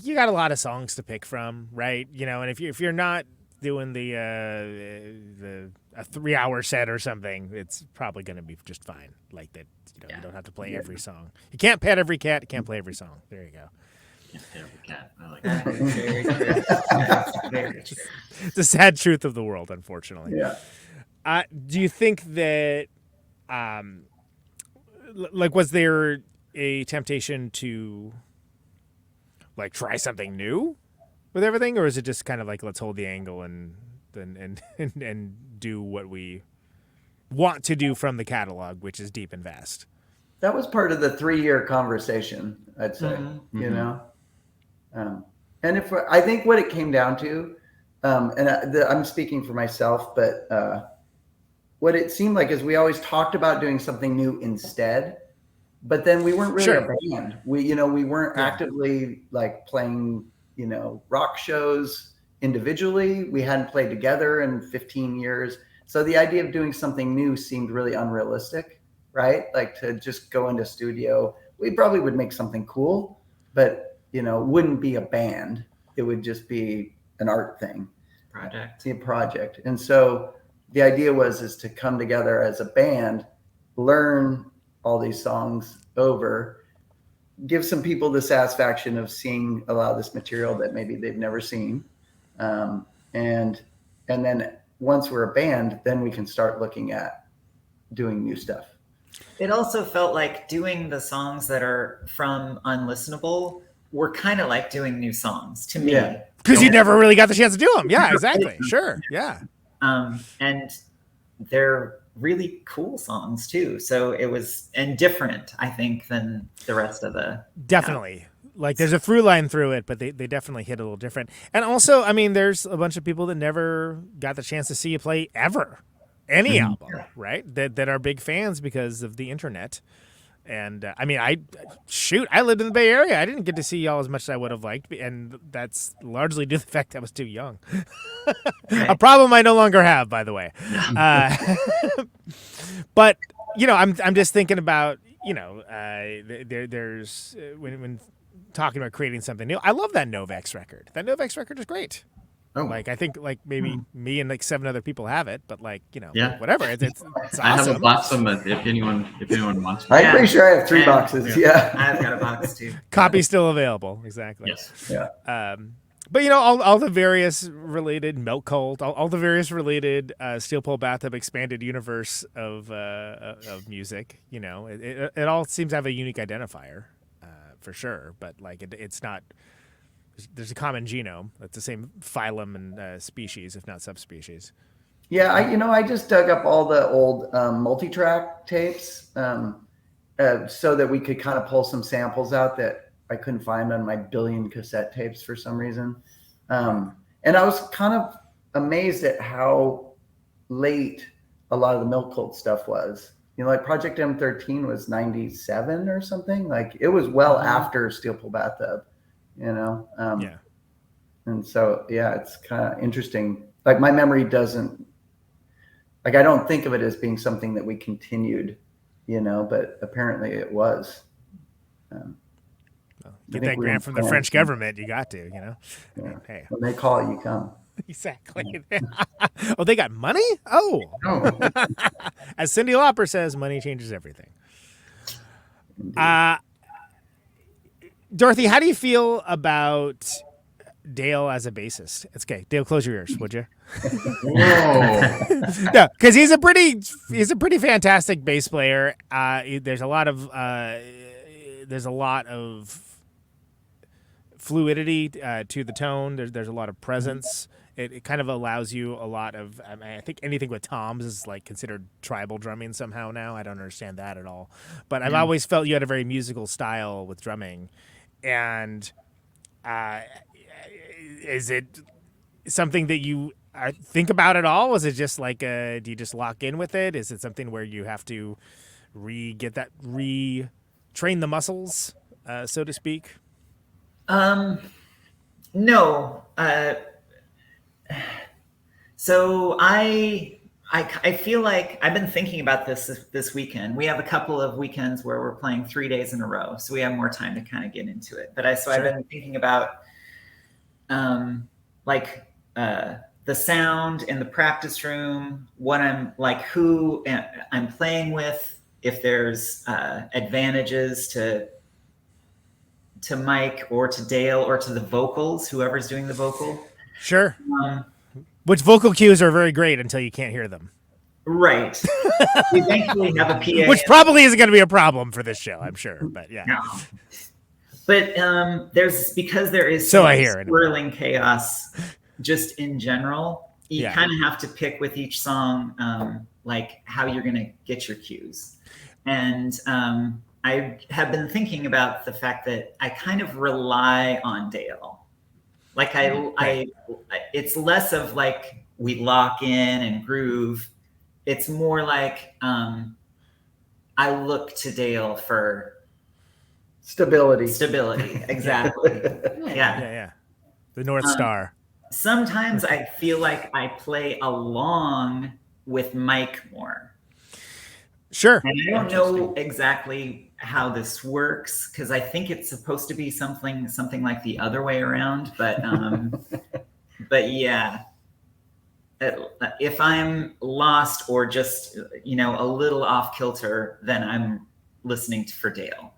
you got a lot of songs to pick from, right? And if you're not doing the a 3-hour set or something, it's probably going to be just fine. Like that, you don't have to play every song. You can't pet every cat. You can't play every song. There you go. Can't pet every cat. I like that. Very true. It's the sad truth of the world, unfortunately. Yeah. Do you think that, like, was there a temptation to, like, try something new with everything, or is it just kind of like, let's hold the angle and do what we want to do from the catalog, which is deep and vast? That was part of the 3-year conversation, I'd say. You know, and I think what it came down to, I'm speaking for myself, but what it seemed like is we always talked about doing something new instead, but then we weren't really a band. We weren't actively like playing, rock shows individually. We hadn't played together in 15 years. So the idea of doing something new seemed really unrealistic, right? Like to just go into studio, we probably would make something cool, but it wouldn't be a band. It would just be an art thing. Project. And so the idea is to come together as a band, learn all these songs over, give some people the satisfaction of seeing a lot of this material that maybe they've never seen. And then once we're a band, then we can start looking at doing new stuff. It also felt like doing the songs that are from Unlistenable were kind of like doing new songs to me. Yeah. Because you never really got the chance to do them. Yeah, exactly. Sure. Yeah. And they're really cool songs too. So it was, and different, I think, than the rest of the. Definitely. Like there's a through line through it, but they definitely hit a little different. And also, I mean, there's a bunch of people that never got the chance to see you play ever, any album, right? That are big fans because of the internet. And I mean, I lived in the Bay Area. I didn't get to see y'all as much as I would have liked. And that's largely due to the fact I was too young. A problem I no longer have, by the way. But, I'm just thinking about, there's when talking about creating something new. I love that Novex record. That Novex record is great. Oh. Like I think like maybe me and like 7 other people have it, but like whatever. It's awesome. I have a box of them if anyone wants. I'm pretty sure I have 3 boxes. Yeah, I've got a box too. Copy still available. Exactly. Yes. Yeah. But all the various related Milk Cult, all the various related Steel Pole Bathtub expanded universe of music. It all seems to have a unique identifier, for sure. But like it's not. There's a common genome. That's the same phylum and species, if not subspecies. Yeah, I just dug up all the old multi-track tapes so that we could kind of pull some samples out that I couldn't find on my billion cassette tapes for some reason. And I was kind of amazed at how late a lot of the Milk Cult stuff was. Like Project M13 was 97 or something. Like it was well after Steel Pole Bathtub. And so it's kind of interesting. Like my memory doesn't, like I don't think of it as being something that we continued, but apparently it was. Get that grant from the French government, you got to, Yeah. Hey, when they call, you come. Exactly. Oh, they got money? Oh. As Cyndi Lauper says, money changes everything. Dorothy, how do you feel about Dale as a bassist? It's okay. Dale, close your ears, would you? Whoa. No, because he's a pretty fantastic bass player. There's a lot of fluidity to the tone. There's a lot of presence. It kind of allows you a lot of. I think anything with toms is like considered tribal drumming somehow now. I don't understand that at all. But I've always felt you had a very musical style with drumming. And is it something that you think about at all? Is it just like, do you just lock in with it? Is it something where you have to retrain the muscles, so to speak? No. So I feel like I've been thinking about this weekend. We have a couple of weekends where we're playing 3 days in a row, so we have more time to kind of get into it. But I've been thinking about the the sound in the practice room, what I'm like, who I'm playing with, if there's advantages to Mike or to Dale or to the vocals, whoever's doing the vocal. Sure. Which vocal cues are very great until you can't hear them. Right. We eventually have a PA. Which probably isn't going to be a problem for this show, I'm sure. But yeah. No. But because there is so I hear swirling chaos just in general, you kind of have to pick with each song, like how you're going to get your cues. And I have been thinking about the fact that I kind of rely on Dale. Like it's less of like we lock in and groove. It's more like I look to Dale for stability. Exactly. Yeah. The North Star. Sometimes I feel like I play along with Mike more. Sure. And I don't know exactly how this works because I think it's supposed to be something like the other way around. But but yeah, if I'm lost or just a little off kilter, then I'm listening for Dale.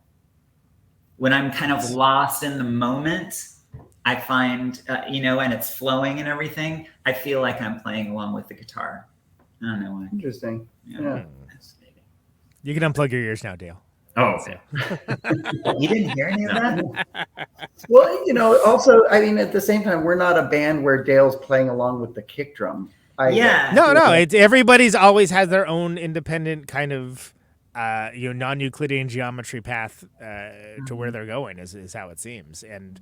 When I'm kind of lost in the moment, I find and it's flowing and everything, I feel like I'm playing along with the guitar. I don't know why. Interesting. Yeah. You can unplug your ears now, Dale. Oh, okay. You didn't hear any of that? Well, also, I mean, at the same time, we're not a band where Dale's playing along with the kick drum. No. It's everybody's always has their own independent kind of, non-Euclidean geometry path to where they're going is how it seems. And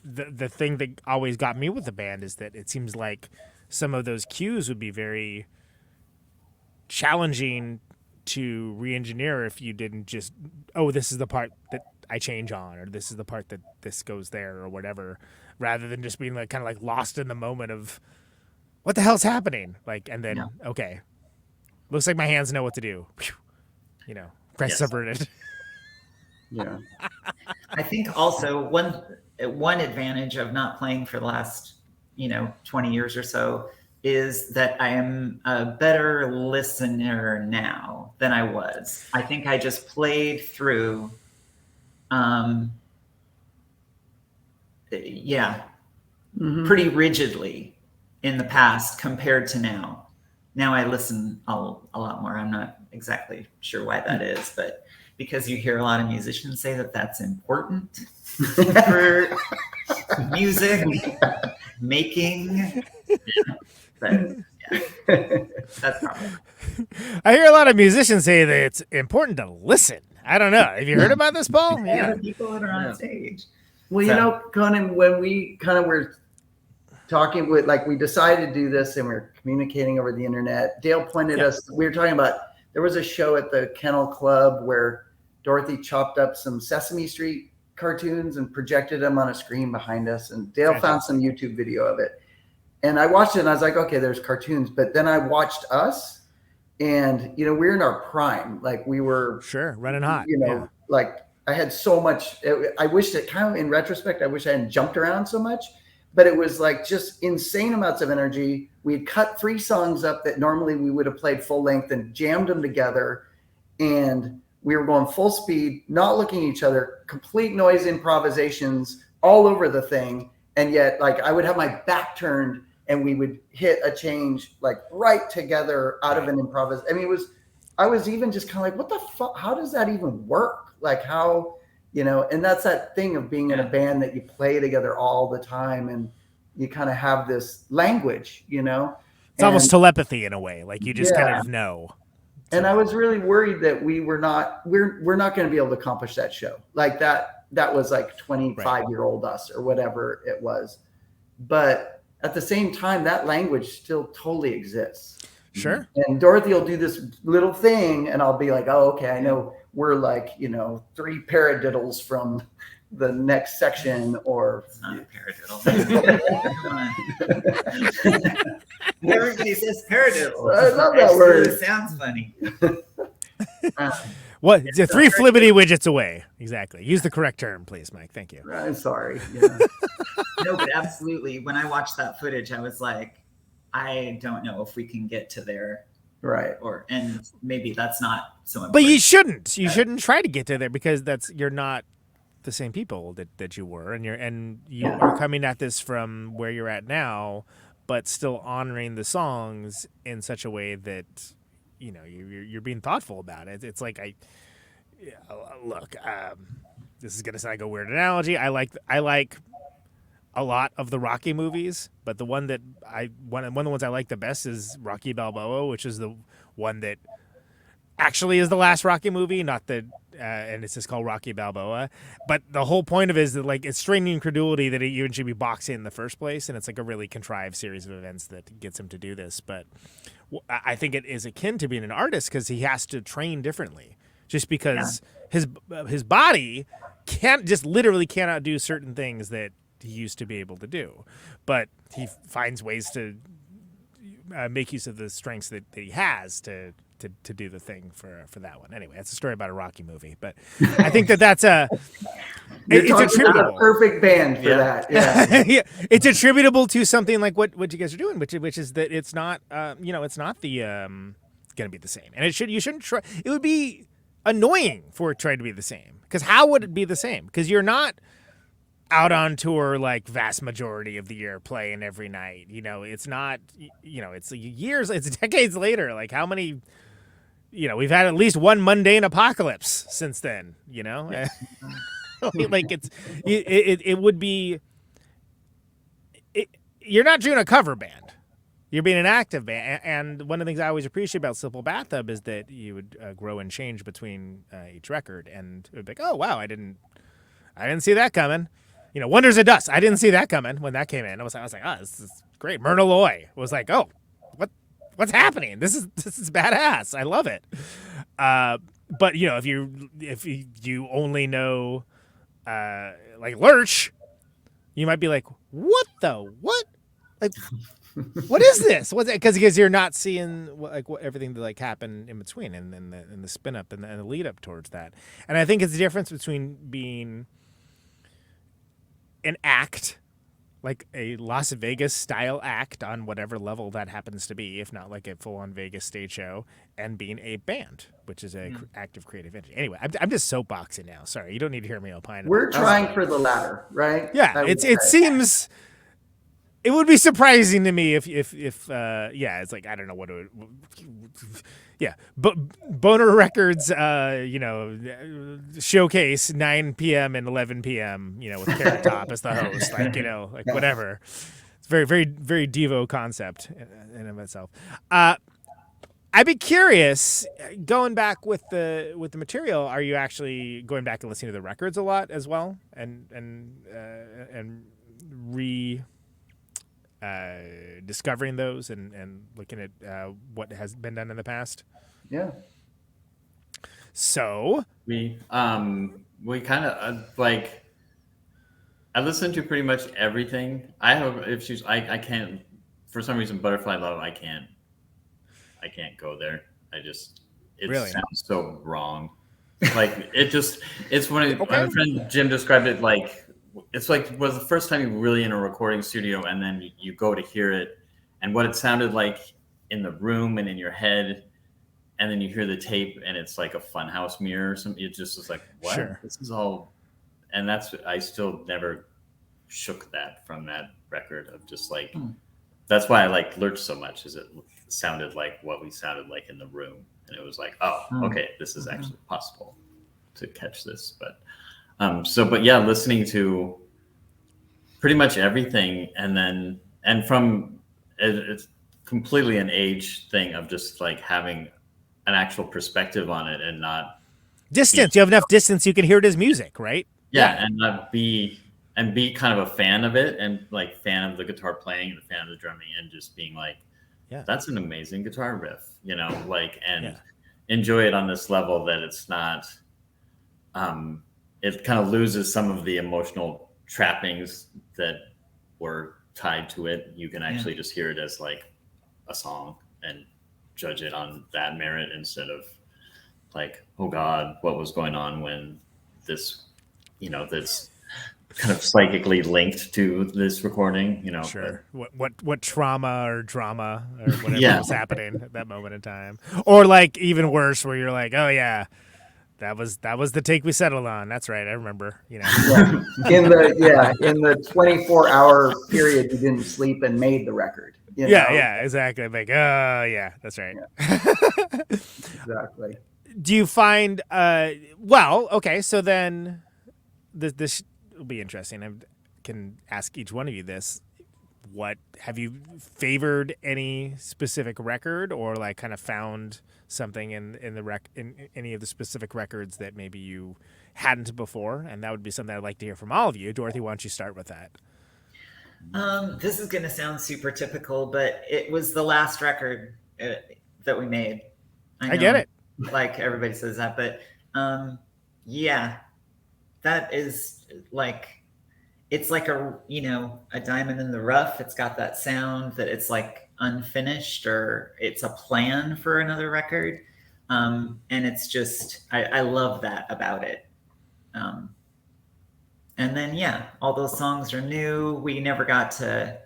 the thing that always got me with the band is that it seems like some of those cues would be very challenging to re-engineer if you didn't just, this is the part that I change on, or this is the part that this goes there, or whatever, rather than just being like kind of like lost in the moment of what the hell's happening, like, and then okay, looks like my hands know what to do, press subverted. Yeah, I think also one advantage of not playing for the last 20 years or so is that I am a better listener now than I was. I think I just played through, pretty rigidly in the past compared to now. Now I listen a lot more. I'm not exactly sure why that is, but because you hear a lot of musicians say that that's important for music making. But that's probably. I hear a lot of musicians say that it's important to listen. I don't know. Have you heard about this, Paul? Yeah, people that are on stage. Well, Conan, when we kind of were talking with, like, we decided to do this and we were communicating over the internet, Dale pointed us, we were talking about, there was a show at the Kennel Club where Dorothy chopped up some Sesame Street cartoons and projected them on a screen behind us. And Dale found some YouTube video of it. And I watched it and I was like, okay, there's cartoons. But then I watched us and, we're in our prime. Like we were running hot. Like I had so much, I wish that kind of in retrospect, I wish I hadn't jumped around so much, but it was like just insane amounts of energy. We had cut 3 songs up that normally we would have played full length and jammed them together. And we were going full speed, not looking at each other, complete noise improvisations all over the thing. And yet like I would have my back turned and we would hit a change like right together out of an improvisation. I mean, I was even just kind of like, what the fuck? How does that even work? Like how, and that's that thing of being in a band that you play together all the time and you kind of have this language, It's almost telepathy in a way. Like you just kind of know. And I was really worried that we're not going to be able to accomplish that show. Like that was like 25-year-old us or whatever it was. But at the same time, that language still totally exists. Sure. And Dorothy will do this little thing and I'll be like, oh, okay, I know we're like, 3 paradiddles from the next section or. It's not a paradiddle. Everybody says paradiddle. I love that word. It sounds funny. What? 3 flibbity widgets away. Exactly. Use the correct term, please, Mike. Thank you. I'm sorry. No, but absolutely. When I watched that footage, I was like, I don't know if we can get to there. Right. And maybe that's not so important. But you shouldn't. You shouldn't try to get to there because you're not the same people that you were, and you are coming at this from where you're at now, but still honoring the songs in such a way that you're being thoughtful about it. It's like look. This is gonna sound like a weird analogy. I like a lot of the Rocky movies, but the one that one of the ones I like the best is Rocky Balboa, which is the one that actually is the last Rocky movie, not the and it's just called Rocky Balboa. But the whole point of it is that like it's straining credulity that he even should be boxing in the first place, and it's like a really contrived series of events that gets him to do this. But I think it is akin to being an artist because he has to train differently, just because his body literally cannot do certain things that he used to be able to do, but he finds ways to make use of the strengths that he has to do the thing for that one. Anyway, that's a story about a Rocky movie, but I think that's it's attributable. A perfect band for that. Yeah. Yeah, it's attributable to something like what you guys are doing, which is that it's not it's not the going to be the same, and you shouldn't try. It would be annoying for it to try to be the same, because how would it be the same? Because you're not out on tour like vast majority of the year playing every night. It's not, it's years, it's decades later. Like how many, we've had at least one mundane apocalypse since then, like it would be, you're not doing a cover band. You're being an active band. And one of the things I always appreciate about Simple Bathtub is that you would grow and change between each record, and it would be like, oh wow, I didn't see that coming. Wonders of Dust. I didn't see that coming when that came in. I was like, oh, this is great. Myrna Loy was like, oh, what's happening? This is badass. I love it. But if you only know like Lurch, you might be like, what? Like, what is this? What's it? Because you're not seeing what everything that like happened in between, and the spin up and the lead up towards that. And I think it's the difference between being an act, like a Las Vegas style act on whatever level that happens to be, if not like a full on Vegas stage show, and being a band, which is a active creative energy. Anyway, I'm just soapboxing now. Sorry, you don't need to hear me opine. We're trying for the latter, right? Yeah, it seems. It would be surprising to me if it's like, I don't know what it would, but Boner Records, showcase 9 p.m. and 11 p.m., with Carrot Top as the host, like whatever. It's very, very, very Devo concept in of itself. I'd be curious, going back with the material, are you actually going back and listening to the records a lot as well, and discovering those and looking at what has been done in the past? Yeah. So we kind of like, I listen to pretty much everything. I have issues. I can't, for some reason, Butterfly Love, I can't go there. It really sounds so wrong. Like it's when my friend Jim described it like, it's like was the first time you were really in a recording studio, and then you go to hear it, and what it sounded like in the room and in your head, and then you hear the tape, and it's like a funhouse mirror or something. It just was like, what? Sure. This is all, and I still never shook that from that record of just like, that's why I like Lurch so much, is it sounded like what we sounded like in the room, and it was like, oh, okay, this is actually possible to catch this, but. But yeah, listening to pretty much everything, and from it's completely an age thing of just like having an actual perspective on it and not distance. You have enough distance you can hear it as music, right? Yeah, and not be kind of a fan of it, and like fan of the guitar playing and a fan of the drumming, and just being like, yeah, that's an amazing guitar riff, enjoy it on this level that it's not. It kind of loses some of the emotional trappings that were tied to it. You can actually just hear it as like a song and judge it on that merit, instead of like, oh God, what was going on when this kind of psychically linked to this recording, you know. Sure. What trauma or drama or whatever was happening at that moment in time, or like even worse, where you're like, oh yeah, that was the take we settled on. That's right, I remember. You know, in the 24-hour period you didn't sleep and made the record. You know? Yeah, exactly. Like, oh yeah, that's right. Yeah. Exactly. Do you find? Well, okay, so then this will be interesting. I can ask each one of you this. What have you favored any specific record, or like kind of found something in any of the specific records that maybe you hadn't before? And that would be something I'd like to hear from all of you. Dorothy, why don't you start with that? This is going to sound super typical, but it was the last record that we made. I get it. Like everybody says that, but yeah, that is like, it's like a diamond in the rough. It's got that sound that it's like unfinished, or it's a plan for another record. And it's just, I love that about it. And then, yeah, all those songs are new. We never got to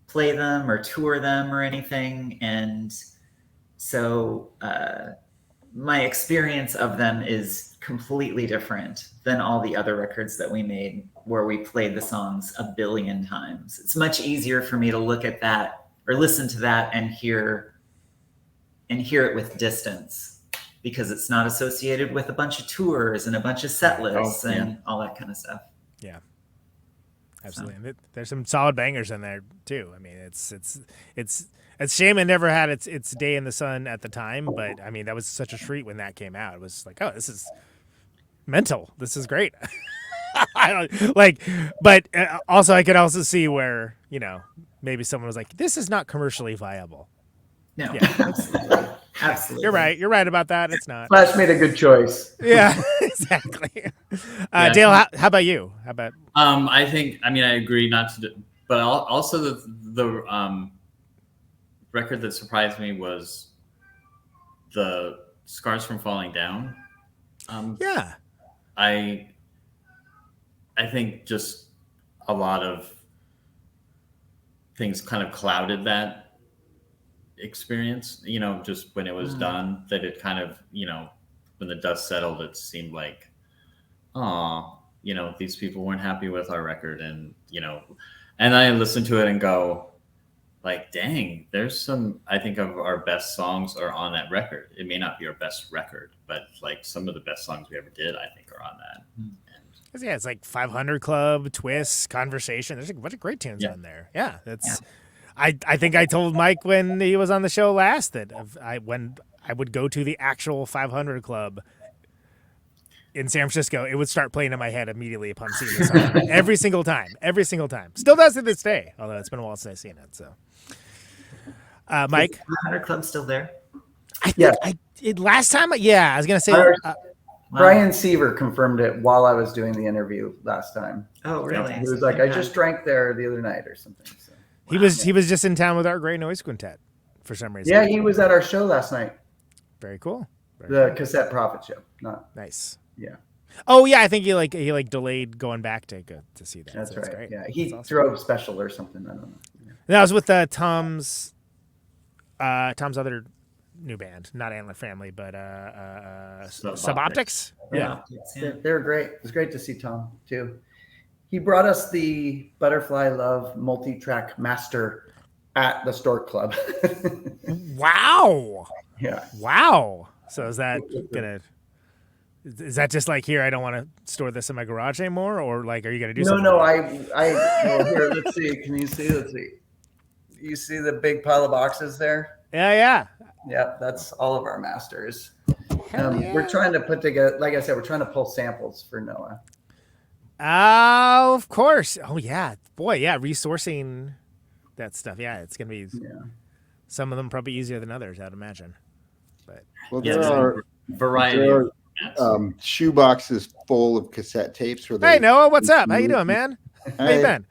play them or tour them or anything. And so my experience of them is completely different than all the other records that we made where we played the songs a billion times. It's much easier for me to look at that or listen to that and hear it with distance, because it's not associated with a bunch of tours and a bunch of set lists and all that kind of stuff. Yeah, absolutely. So. There's some solid bangers in there too. I mean, it's a shame it never had its day in the sun at the time, but I mean, that was such a treat when that came out. It was like, oh, this is mental. This is great. I don't like, but also I could also see where, maybe someone was like, this is not commercially viable. No, yeah, absolutely. You're right about that. It's not. Flash made a good choice. Yeah, exactly. Dale, how about you? How about? I agree not to, but also the record that surprised me was the Scars from Falling Down. Yeah. I think just a lot of things kind of clouded that experience, just when it was done, that it kind of, when the dust settled, it seemed like, these people weren't happy with our record. And, and I listened to it and go like, dang, there's some, I think of our best songs are on that record. It may not be our best record, but like some of the best songs we ever did, I think, are on that. Yeah, it's like 500 Club, Twist, Conversation. There's a bunch of great tunes on there. Yeah, that's. Yeah. I think I told Mike when he was on the show last that when I would go to the actual 500 Club in San Francisco, it would start playing in my head immediately upon seeing the song. Every single time. Still does to this day, although it's been a while since I've seen it. So, Mike, 500 Club's still there? Last time, I was gonna say. Brian Seaver confirmed it while I was doing the interview last time. Oh, really? He was like, I just drank there the other night or something. So. He was just in town with our Great Noise Quintet for some reason. Yeah, he was at our show last night. Very cool. The Cassette Prophet show. Nice. Yeah. Oh yeah, I think he delayed going back to see that. That's right. That's great. Yeah, he drove special or something. I don't know. Yeah. That was with Tom's other new band, not Antler Family, but Suboptics. Yeah. They were great. It was great to see Tom too. He brought us the Butterfly Love multi-track master at the Stork Club. Wow. Yeah. Wow. So is that just like, here, I don't want to store this in my garage anymore, or like, are you going to do something? No, here, let's see. Can you see? Let's see. You see the big pile of boxes there? Yeah. Yeah, that's all of our masters. We're trying to put together, like I said, we're trying to pull samples for Noah. Oh, of course. Oh, yeah. Boy, yeah, resourcing that stuff. Yeah, it's going to be some of them probably easier than others, I'd imagine. But there are variety. Shoe boxes full of cassette tapes. Hey, Noah, what's up? How you doing, man? How you been?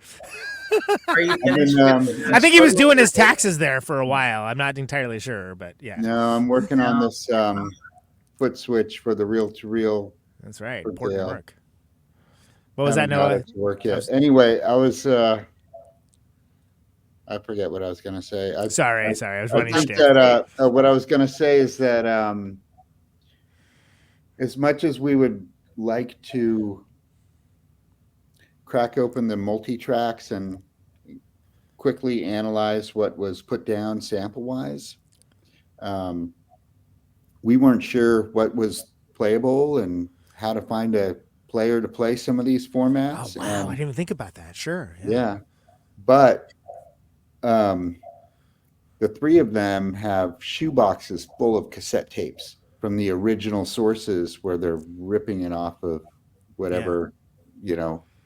I think he was doing his taxes there for a while. I'm not entirely sure, but yeah. No, I'm working on this foot switch for the reel-to-reel. That's right. Important work. What was that, Noah? To work yet. Anyway, I was. I forget what I was going to say. Sorry. I was running. I think that what I was going to say is that as much as we would like to crack open the multi-tracks and quickly analyze what was put down sample-wise, we weren't sure what was playable and how to find a player to play some of these formats. Oh, wow. I didn't even think about that. Sure. Yeah. But the three of them have shoeboxes full of cassette tapes from the original sources where they're ripping it off of whatever,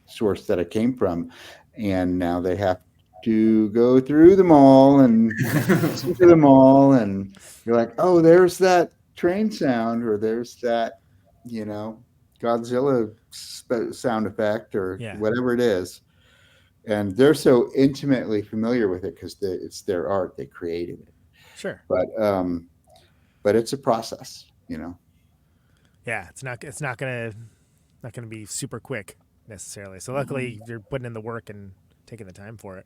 source that it came from. And now they have to go through them all and listen to them all. And you're like, oh, there's that train sound, or there's that, Godzilla sound effect, or whatever it is. And they're so intimately familiar with it because it's their art. They created it. Sure. But it's a process, Yeah, it's not gonna be super quick necessarily. So luckily you're putting in the work and taking the time for it.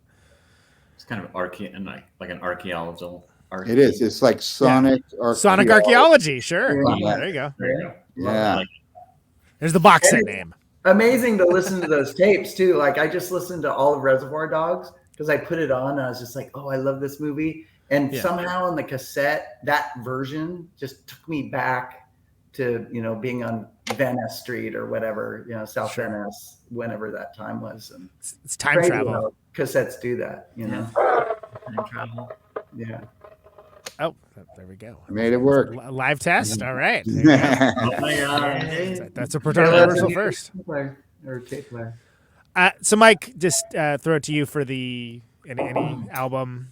It's kind of like an archaeological. It is. It's like sonic archaeology. Sonic archaeology. Sure. Yeah. There you go. Yeah. There's the box set name. Amazing to listen to those tapes too. Like I just listened to all of Reservoir Dogs because I put it on and I was just like, oh, I love this movie. And somehow on the cassette, that version just took me back to, being on Venice Street or whatever, South Venice, whenever that time was. And it's time travel. Cassettes do that, Time travel. Yeah. Oh, there we go. Made it work. Live test. All right. Oh my God. That's a Protonic Reversal first. Or tape player. So Mike, just throw it to you for any album.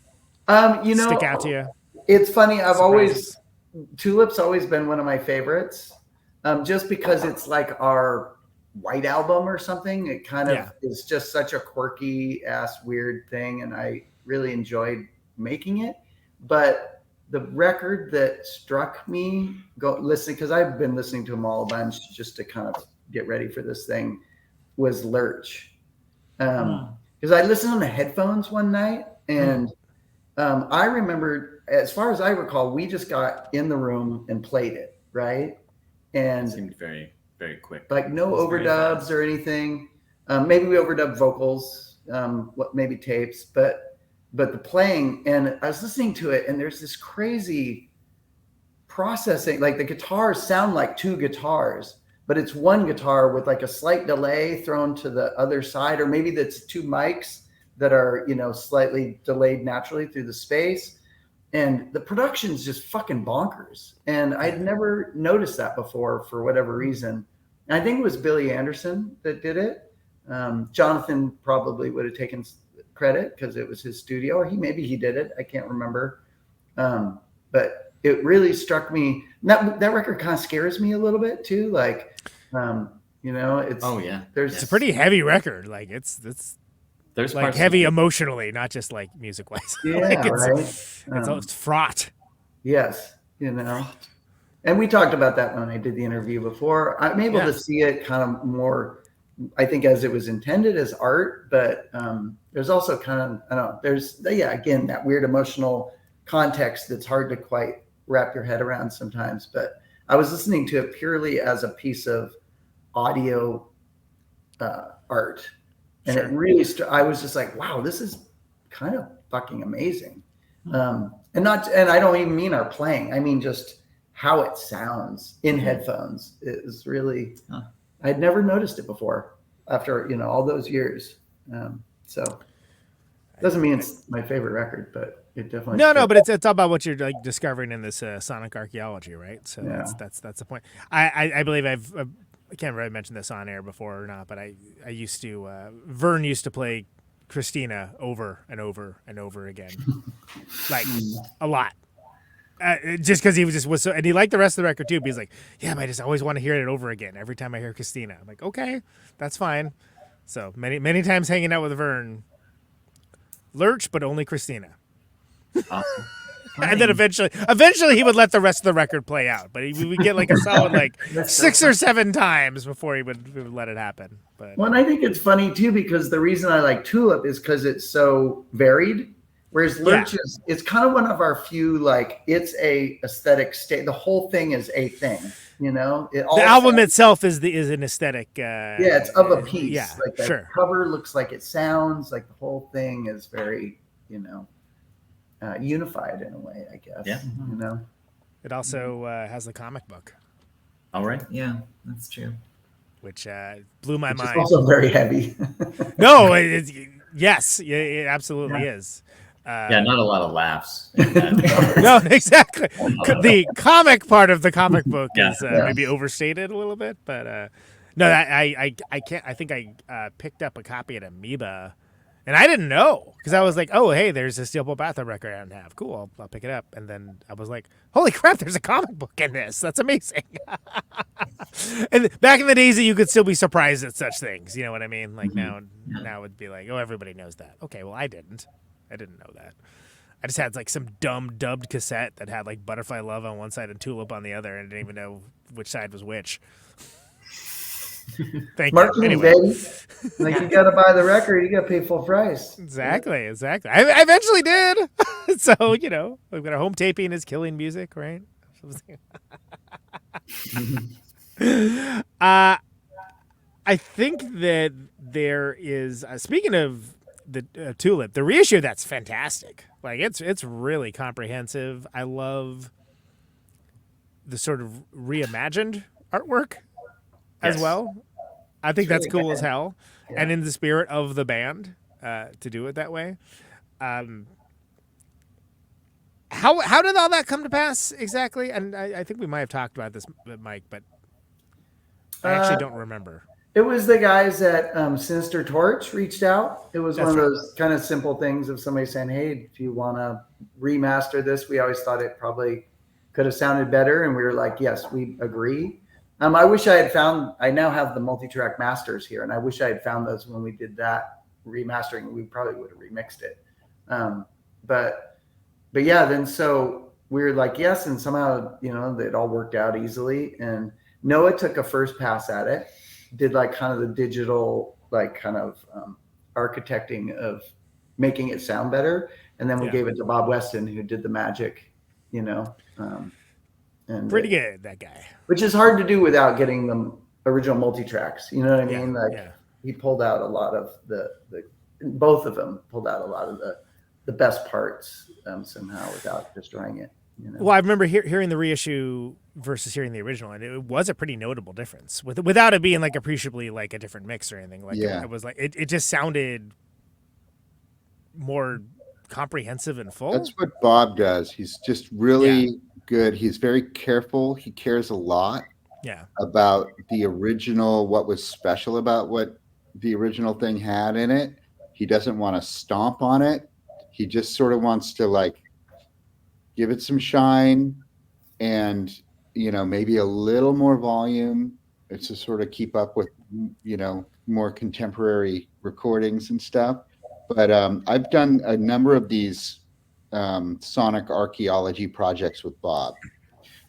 Stick out to you. It's funny. Tulip's always been one of my favorites. Just because it's like our White Album or something. It kind of is just such a quirky ass weird thing, and I really enjoyed making it. But the record that struck me listening, because I've been listening to them all a bunch just to kind of get ready for this thing, was Lurch. Because I listened on the headphones one night, and I remember, as far as I recall, we just got in the room and played it, right? And it seemed very, very quick. Like no overdubs or anything. Maybe we overdubbed vocals, maybe tapes, but the playing, and I was listening to it, and there's this crazy processing. Like the guitars sound like two guitars, but it's one guitar with like a slight delay thrown to the other side, or maybe that's two mics that are, slightly delayed naturally through the space. And the production's just fucking bonkers. And I'd never noticed that before for whatever reason. And I think it was Billy Anderson that did it. Jonathan probably would have taken credit because it was his studio, or maybe he did it. I can't remember. But it really struck me. That record kind of scares me a little bit too. Like, it's it's a pretty heavy record. Like there's like heavy emotionally, not just like music wise. Yeah, like right. It's fraught. Yes, and we talked about that when I did the interview before. I'm able to see it kind of more, I think, as it was intended as art, but there's also kind of, I don't know, there's, again, that weird emotional context that's hard to quite wrap your head around sometimes. But I was listening to it purely as a piece of audio art. And it really, I was just like, wow, this is kind of fucking amazing. And I don't even mean our playing. I mean, just how it sounds in headphones is really, I'd never noticed it before after, all those years. So it doesn't mean it's my favorite record, but it definitely. No, but it's all about what you're like discovering in this sonic archaeology, right? So that's the point. I believe I can't really mention this on air before or not, but I used to, Vern used to play Christina over and over and over again, like a lot. Just because he was so, and he liked the rest of the record too. But he's like, yeah, but I just always want to hear it over again every time I hear Christina. I'm like, okay, that's fine. So many times hanging out with Vern, Lurch, but only Christina. Awesome. And then eventually he would let the rest of the record play out, but we would get like a solid like 6 or 7 times before we would let it happen. But well, and I think it's funny too, because the reason I like Tulip is because it's so varied. Whereas Lurch is, it's kind of one of our few, like, it's a aesthetic state. The whole thing is a thing, you know. The album itself is an aesthetic. It's of a piece. Yeah, like the cover looks like it sounds. Like the whole thing is very, you know, unified in a way, I guess. Yeah. You know. It also has the comic book. All right. Yeah, that's true. Which blew my mind. It's also very heavy. No, yes, it absolutely is. Not a lot of laughs. No, exactly. The comic part of the comic book is maybe overstated a little bit, but no, I can't. I think I picked up a copy at Amoeba, and I didn't know because I was like, oh, hey, there's a Steelbook Bathroom record I don't have. Cool, I'll pick it up. And then I was like, holy crap, there's a comic book in this. That's amazing. And back in the days that you could still be surprised at such things, you know what I mean? Like now it'd be like, oh, everybody knows that. Okay, well, I didn't know that. I just had like some dumb dubbed cassette that had like Butterfly Love on one side and Tulip on the other, and I didn't even know which side was which. Thank Marketing, you. Anyway. baby. Like you got to buy the record, you got to pay full price. Exactly. I eventually did. So, you know, we've got a home taping is Killing Music, right? I think that there is, speaking of the Tulip, the reissue, that's fantastic. Like it's really comprehensive. I love the sort of reimagined artwork as well. I think that's cool as hell, and in the spirit of the band to do it that way. How did all that come to pass exactly? And I think we might have talked about this, Mike, but I actually don't remember. It was the guys at Sinister Torch reached out. It was one of those kind of simple things of somebody saying, hey, if you want to remaster this, we always thought it probably could have sounded better. And we were like, yes, we agree. I wish I now have the multi-track masters here, and I wish I had found those when we did that remastering. We probably would have remixed it. But yeah, then so we were like, yes. And somehow, you know, it all worked out easily. And Noah took a first pass at it. Did like kind of the digital, like kind of architecting of making it sound better. And then we gave it to Bob Weston, who did the magic, you know. And pretty good, that guy. Which is hard to do without getting the original multi-tracks. You know what I mean? Like he pulled out a lot of both of them pulled out a lot of the best parts somehow without destroying it. You know? Well, I remember hearing the reissue versus hearing the original, and it was a pretty notable difference without it being like appreciably like a different mix or anything. Like it was like it just sounded more comprehensive and full. That's what Bob does. He's just really good. He's very careful. He cares a lot about the original, what was special about what the original thing had in it. He doesn't want to stomp on it. He just sort of wants to like give it some shine and, you know, maybe a little more volume. It's to sort of keep up with, you know, more contemporary recordings and stuff. But I've done a number of these sonic archaeology projects with Bob,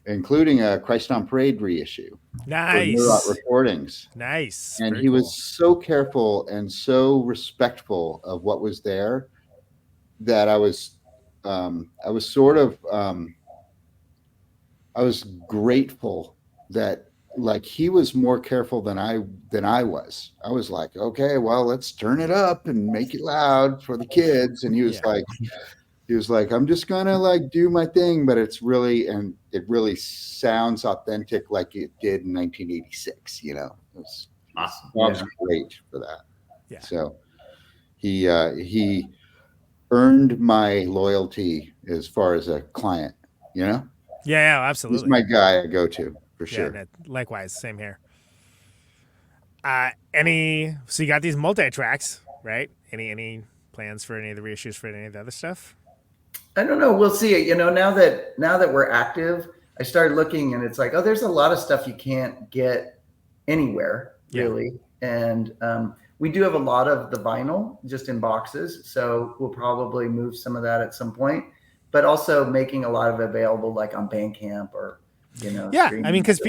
including a Christ on Parade reissue. Nice. Recordings. Nice. And he was so careful and so respectful of what was there that I was grateful that like he was more careful than I was. I was like, okay, well, let's turn it up and make it loud for the kids. And he was like, I'm just gonna like do my thing, but it really sounds authentic like it did in 1986. You know, it was awesome. Bob's great for that. Yeah. So he earned my loyalty as far as a client. You know. Yeah, absolutely. He's my guy I go to. For sure. Yeah, likewise, same here. So you got these multi-tracks, right? Any plans for any of the reissues for any of the other stuff? I don't know. We'll see. You know, now that we're active, I started looking and it's like, oh, there's a lot of stuff you can't get anywhere really. And we do have a lot of the vinyl just in boxes. So we'll probably move some of that at some point. but also making a lot of it available like on Bandcamp or, Yeah, I mean, because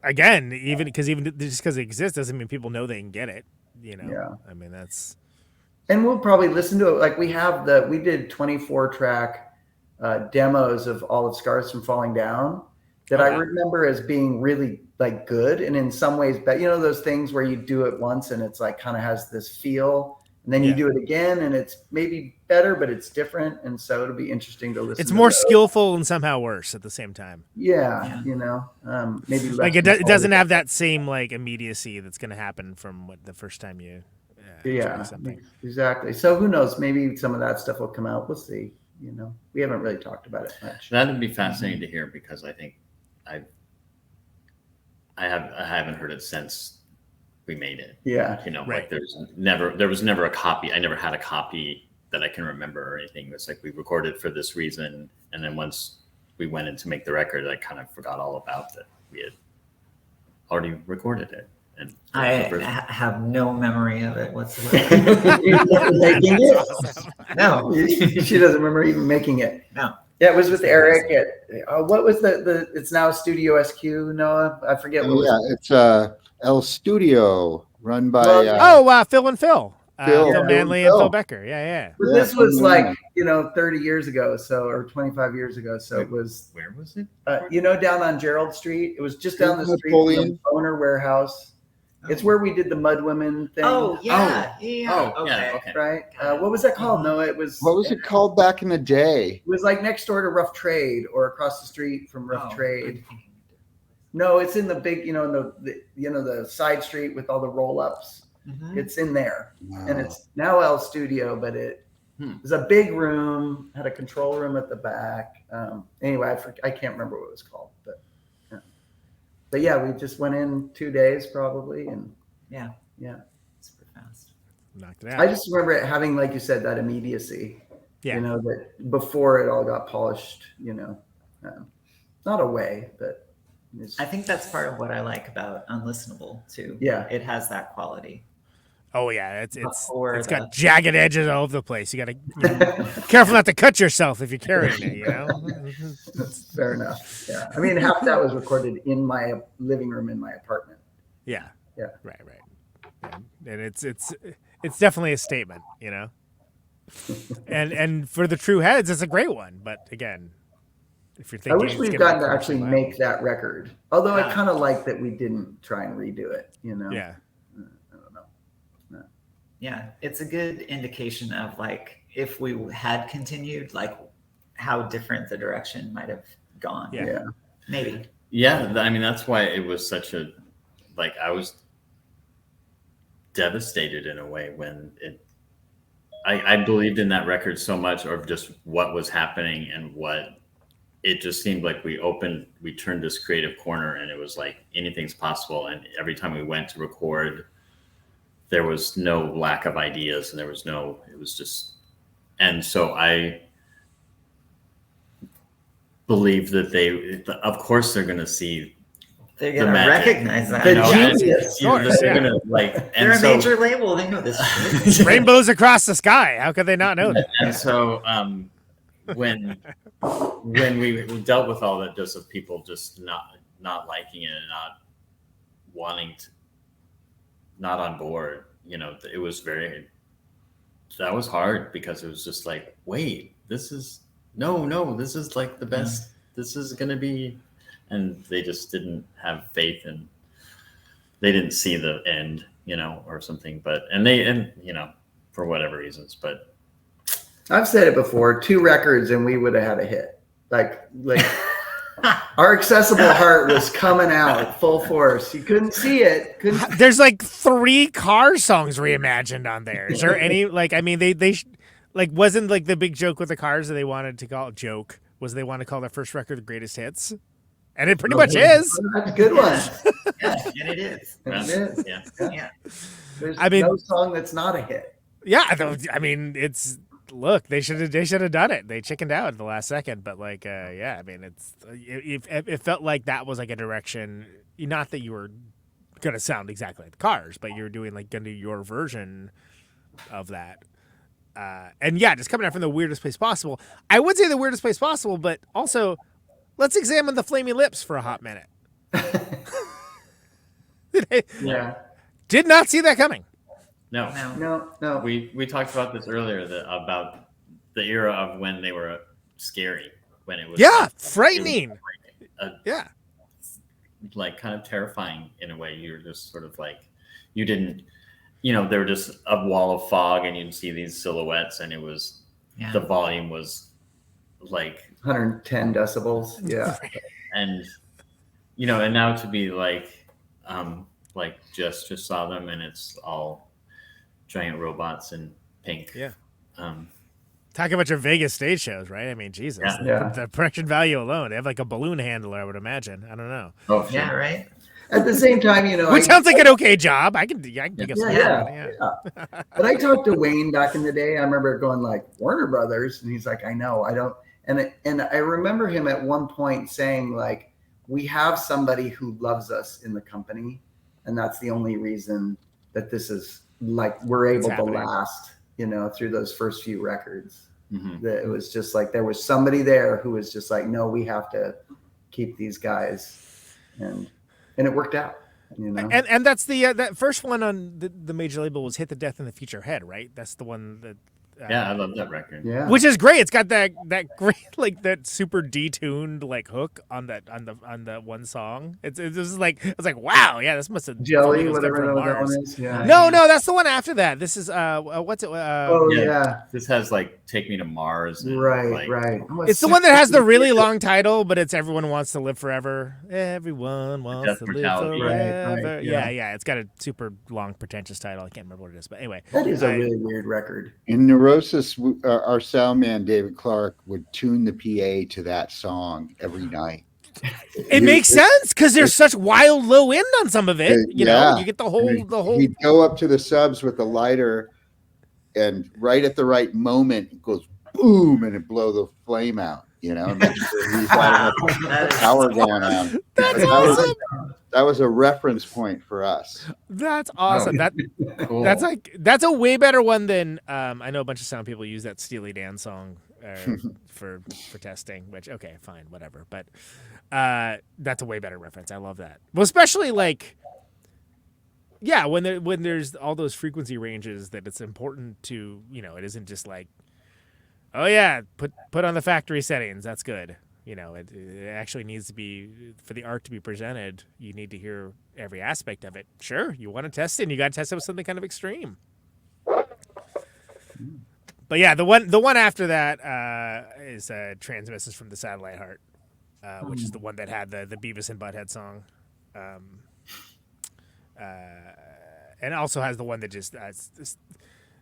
again, even just because it exists doesn't mean people know they can get it. Yeah. I mean, that's. And we'll probably listen to it. Like we did 24 track demos of all of Scars from Falling Down that I remember as being really like good. And in some ways, but those things where you do it once and it's like kind of has this feel, and then you do it again and it's maybe better, but it's different. And so it'll be interesting to listen. It's more skillful and somehow worse at the same time. Yeah. Maybe less like it doesn't have that same like immediacy that's going to happen from the first time you. Something. Exactly. So who knows? Maybe some of that stuff will come out. We'll see. We haven't really talked about it much. That'd be fascinating to hear because I think I haven't heard it since we made it. Yeah. Like there was never a copy. I never had a copy that I can remember or anything. It's like we recorded for this reason, and then once we went in to make the record, I kind of forgot all about that we had already recorded it. And I have no memory of it whatsoever. Making it? No, she doesn't remember even making it. No. Yeah, it was with Eric at what was the? It's now Studio SQ. Noah, I forget. It's El Studio, run by Phil and Phil. Phil Manley and Phil Becker. Yeah. But this was like 30 years ago, or 25 years ago. So it was. Where was it? Down on Gerald Street. It was just down the street from the Owner Warehouse. It's where we did the Mud Women thing. Oh, yeah. Okay. Right. What was that called? No, it was. What was it called back in the day? It was like next door to Rough Trade or across the street from Rough Trade. No, it's in the big, the side street with all the roll-ups. Mm-hmm. It's in there. Wow. And it's now El Studio, but it was a big room, had a control room at the back. Anyway, I can't remember what it was called, but. But yeah, we just went in 2 days probably, and yeah, super fast. Knocked it out. I just remember it having, like you said, that immediacy. Yeah, that before it all got polished. Not away, but I think that's part of what I like about Unlistenable too. Yeah, it has that quality. Oh yeah, it's got jagged edges all over the place. You got to careful not to cut yourself if you're carrying it. Fair enough. Yeah, I mean, half that was recorded in my living room in my apartment. Yeah. Yeah. Right. And it's definitely a statement, And for the true heads, it's a great one. But again, if you're thinking, I wish we'd gotten to actually make that record. Although I kind of like that we didn't try and redo it. Yeah. Yeah, it's a good indication of like if we had continued, like how different the direction might have gone. Yeah. Maybe. Yeah, I mean that's why it was such a I was devastated in a way when I believed in that record so much, or just what was happening and what it just seemed like we turned this creative corner and it was like anything's possible, and every time we went to record there was no lack of ideas, and it was just, and so I believe that of course they're going to see, they're going to recognize that. The genius. They're going to they're a major label. They know this. Rainbows across the sky. How could they not know that? And so when we dealt with all that, just of people just not liking it and not wanting to, not on board, it was that was hard, because it was just like, wait, this is like the best, this is going to be, and they just didn't have faith, and they didn't see the end, or something, but, and for whatever reasons, but I've said it before, 2 records and we would have had a hit. Like our Accessible Heart was coming out full force. You couldn't see it. There's like 3 Cars songs reimagined on there. Is there any they wasn't like the big joke with the Cars that they wanted to call joke was they want to call their first record the greatest hits, and it pretty much is. That's a good one. Yeah, and it is. Yeah. There's no song that's not a hit. Yeah, I mean it's. Look, they should have done it. They chickened out at the last second, but I mean, it felt like that was like a direction. Not that you were gonna sound exactly like the Cars, but you were doing gonna do your version of that. And yeah, just coming out from the weirdest place possible. I would say the weirdest place possible, but also let's examine the Flaming Lips for a hot minute. Yeah. Did not see that coming. No. We talked about this earlier, about the era of when they were scary, when it was frightening. Yeah, like kind of terrifying in a way. You're just sort of like, you didn't, they were just a wall of fog, and you'd see these silhouettes, and it was the volume was like 110 decibels. Yeah, and and now to be like just saw them, and it's all giant robots in pink. Yeah. Talk about your Vegas stage shows, right? I mean, Jesus. Yeah. The production value alone. They have like a balloon handler, I would imagine. I don't know. Oh, yeah, right. At the same time, which sounds like an okay job. I can pick up some. Yeah. But I talked to Wayne back in the day. I remember going like, Warner Brothers, and he's like, I know, I don't. And I remember him at one point saying like, we have somebody who loves us in the company, and that's the only reason that this is like we're able to last, through those first few records. Mm-hmm. That it was just like there was somebody there who was just like, no, we have to keep these guys, and it worked out. And that's the that first one on the major label was Hit the Death in the Future Head, right? That's the one that. I love that record. Yeah, which is great. It's got that great like that super detuned like hook on the one song. It's like wow, yeah, this must have Jelly, whatever that one is. Yeah. No, that's the one after that. This is what's it? This has like Take Me to Mars. And, right. It's the one that has the really long title, but it's Everyone Wants to Live Forever. Everyone wants to live forever. Right. Yeah. It's got a super long pretentious title. I can't remember what it is, but anyway, that is a really weird record. In Neurosis, our sound man David Clark would tune the PA to that song every night. It makes sense because there's such wild low end on some of it. You get the whole. He'd go up to the subs with the lighter, and right at the right moment, it goes boom, and it blow the flame out. Make sure he's got power going on. That's awesome. That was a reference point for us. That's awesome. Cool. That's a way better one than I know a bunch of sound people use that Steely Dan song for testing. Which okay, fine, whatever. But that's a way better reference. I love that. Well, especially like when there's all those frequency ranges that it's important to it isn't just like oh yeah put on the factory settings. That's good. It actually needs to be, for the art to be presented, you need to hear every aspect of it. Sure, you want to test it, and you got to test it with something kind of extreme. But yeah, the one after that is Transmissions from the Satellite Heart, which is the one that had the Beavis and Butthead song. And also has the one that just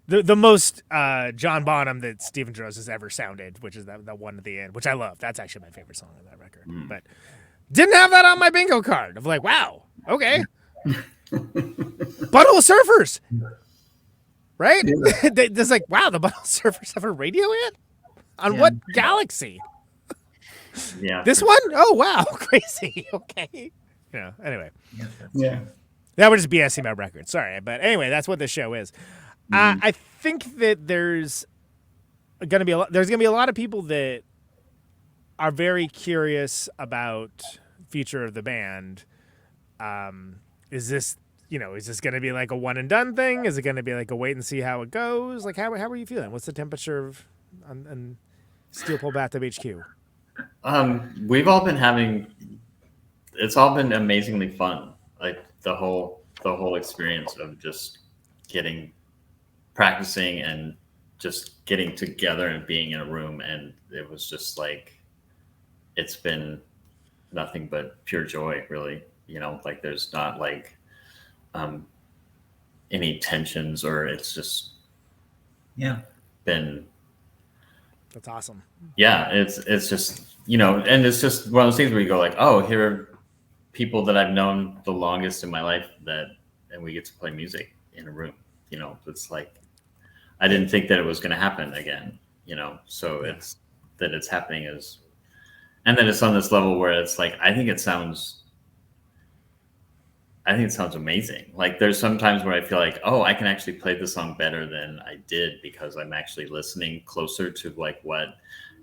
the most John Bonham that Stephen Droz has ever sounded, which is that one at the end, which I love. That's actually my favorite song on that record. But didn't have that on my bingo card of like, wow, okay. Butthole Surfers, right? It's like, wow, the Butthole Surfers have a radio hit? On what galaxy? Yeah. This one? Oh, wow, crazy. Okay. Anyway. Yeah. That would just be BSing my record. Sorry. But anyway, that's what this show is. I think that there's going to be a lot of people that are very curious about future of the band. Is this going to be like a one and done thing? Is it going to be like a wait and see how it goes? Like how are you feeling? What's the temperature on Steel Pole Bathtub HQ? We've all been it's all been amazingly fun. Like the whole experience of just practicing and just getting together and being in a room, and it was just like it's been nothing but pure joy, really. Like there's not like any tensions, or it's just been that's awesome. Yeah, it's just and it's just one of those things where you go like, oh, here are people that I've known the longest in my life and we get to play music in a room. It's like I didn't think that it was going to happen again, so it's happening and then it's on this level where it's like, I think it sounds I think it sounds amazing. Like there's some times where I feel like, oh, I can actually play the song better than I did because I'm actually listening closer to like what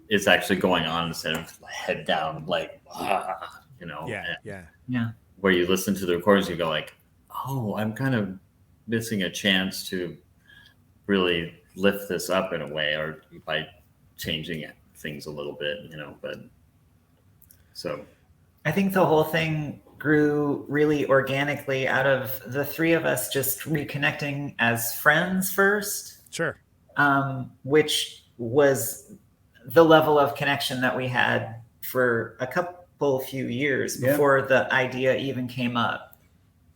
is actually going on instead of head down, like, you know. Yeah. Where you listen to the recordings, you go like, oh, I'm kind of missing a chance to really lift this up in a way, or by changing things a little bit, you know. But so I think the whole thing grew really organically out of the three of us just reconnecting as friends first. Sure. Which was the level of connection that we had for a few years before the idea even came up.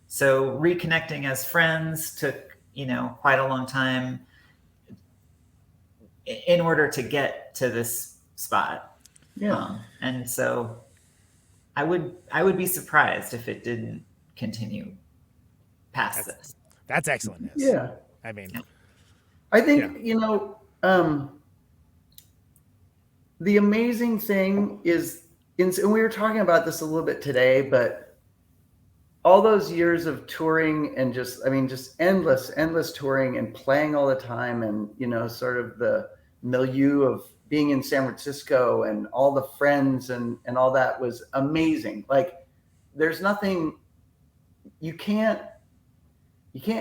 So reconnecting as friends took, you know, quite a long time in order to get to this spot. Yeah. And so I would be surprised if it didn't continue past this. That's excellent. Yeah. I mean, I think, you know, the amazing thing is, and we were talking about this a little bit today, but all those years of touring and just endless touring and playing all the time, and, you know, sort of the milieu of being in San Francisco and all the friends and all that was amazing. Like there's nothing you can't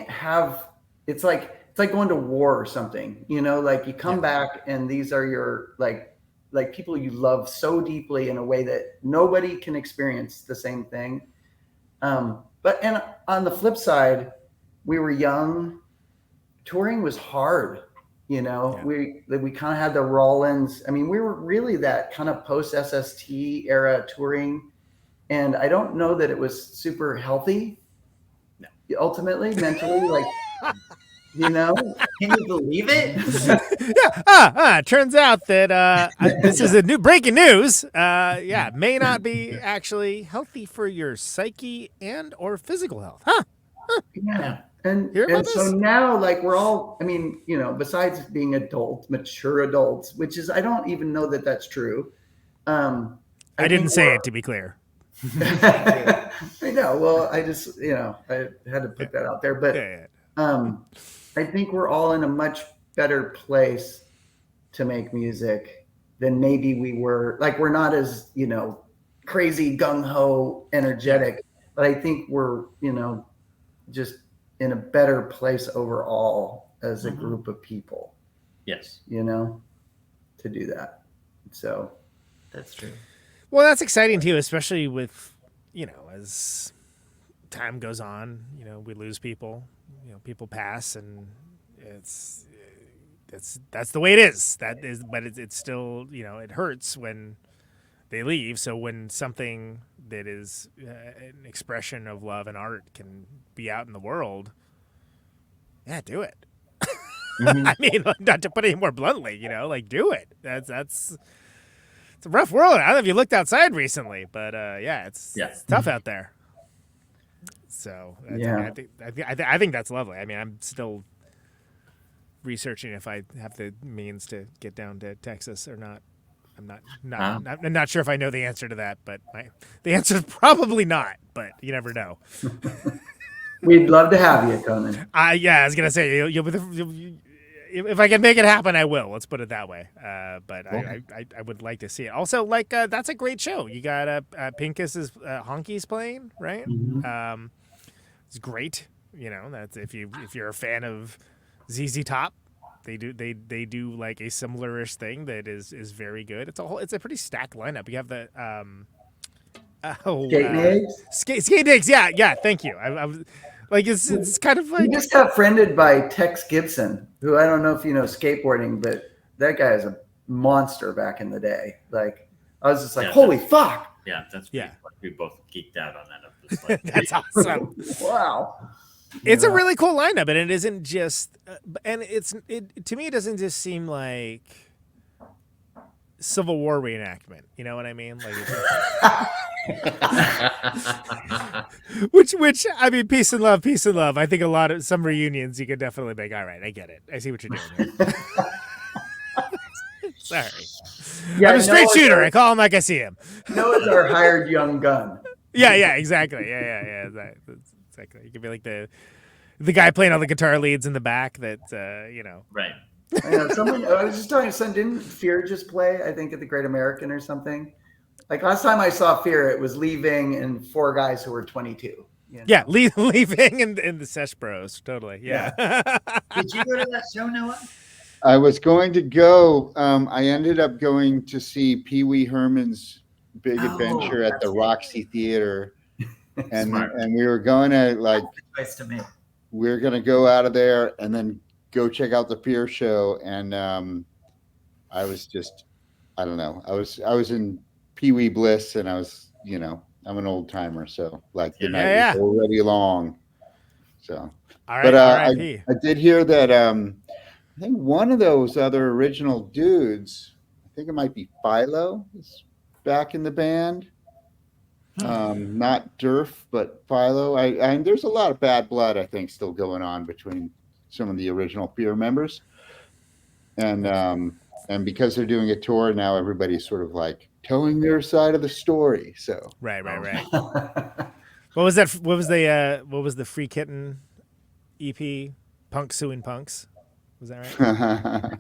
have. It's like going to war or something, you know, like you come back and these are your like people you love so deeply in a way that nobody can experience the same thing. But on the flip side, we were young. Touring was hard. You know, we kind of had the Rollins. I mean, we were really that kind of post SST era touring. And I don't know that it was super healthy. No. Ultimately, mentally, like, you know, can you believe it? Turns out that this is a new breaking news. May not be actually healthy for your psyche and or physical health. Yeah. And so now, like, we're all, I mean, you know, besides being adults, mature adults, which is, I don't even know that that's true. I didn't say it, to be clear. I know. Well, I just, you know, I had to put that out there. But I think we're all in a much better place to make music than maybe we were. Like, we're not as, you know, crazy, gung-ho, energetic. But I think we're, you know, just in a better place overall as a group of people. Yes. You know, to do that. So that's true. Well, that's exciting too, especially with, you know, as time goes on, you know, we lose people, you know, people pass, and that's the way it is. That is, but it's still, you know, it hurts when they leave. So when something that is an expression of love and art can be out in the world, do it. I mean, not to put it more bluntly, you know, like, do it. It's a rough world. I don't know if you looked outside recently, but it's tough out there. So I think that's lovely. I mean, I'm still researching if I have the means to get down to Texas or not. I'm not sure if I know the answer to that, but the answer is probably not. But you never know. We'd love to have you, Conan. I was gonna say if I can make it happen, I will. Let's put it that way. But I would like to see it. Also, like that's a great show. You got Pinkus is Honky's playing, right? Mm-hmm. It's great. You know, that's if you're a fan of ZZ Top. They do like a similar-ish thing that is very good. It's a pretty stacked lineup. You have the Beatnigs. Yeah. Thank you. I was like, it's kind of like, we just got friended by Tex Gibson, who I don't know if you know skateboarding, but that guy is a monster back in the day. Like, I was just like, holy fuck. Yeah, we both geeked out on that. That's awesome. Wow. It's a really cool lineup, and it isn't just, and it to me, it doesn't just seem like Civil War reenactment. You know what I mean? Like, which I mean, peace and love. I think some reunions you could definitely make. All right, I get it. I see what you're doing here. Sorry, I'm a straight shooter. I call him like I see him. Noah's our hired young gun. Yeah, exactly. Yeah. exactly. You could be like the guy playing all the guitar leads in the back. That Right. I know, I was just talking to someone. Didn't Fear just play? I think at the Great American or something. Like last time I saw Fear, it was Leaving and 4 guys who were 22. You know? Yeah, Leaving and the Sesh Bros. Totally. Yeah. Did you go to that show, Noah? I was going to go. I ended up going to see Pee Wee Herman's Big Adventure at the Roxy Theater, and we were going to Nice to me. We were going to go out of there and then go check out the Fear show, and I was just, I don't know. I was in Pee Wee bliss, and I was, I'm an old timer, so the night was already long. So, but I did hear that. I think one of those other original dudes, I think it might be Philo, is back in the band. Not Durf, but Philo. And there's a lot of bad blood, I think, still going on between some of the original Fear members. And because they're doing a tour now, everybody's sort of telling their side of the story. So right. What was that? What was the Free Kitten EP? Punk Suing Punks. Was that right?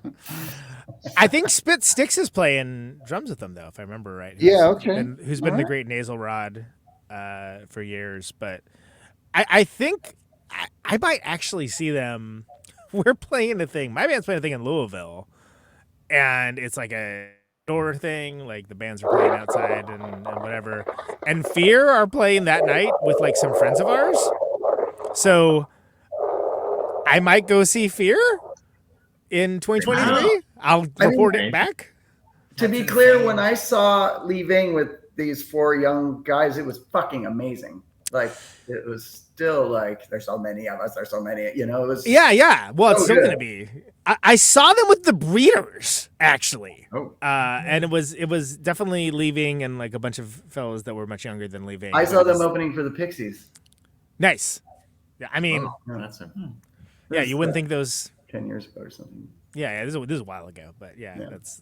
I think Spit Sticks is playing drums with them, though, if I remember right. Who's been the great Nasal Rod for years. But I think I might actually see them. We're playing a thing. My band's playing a thing in Louisville, and it's like a door thing. Like the bands are playing outside and whatever. And Fear are playing that night with some friends of ours. So I might go see Fear in 2023. I'll report it back. To be clear, when I saw Leaving with these 4 young guys, it was fucking amazing. It was still there's so many of us, there's so many, it was. Yeah. Well, it's still going to be. I saw them with the Breeders, actually. And it was definitely Leaving and a bunch of fellows that were much younger than Leaving. I saw them opening for the Pixies. Nice. Yeah, I mean, yeah, you wouldn't think those 10 years ago or something. Yeah, this is a while ago, but that's.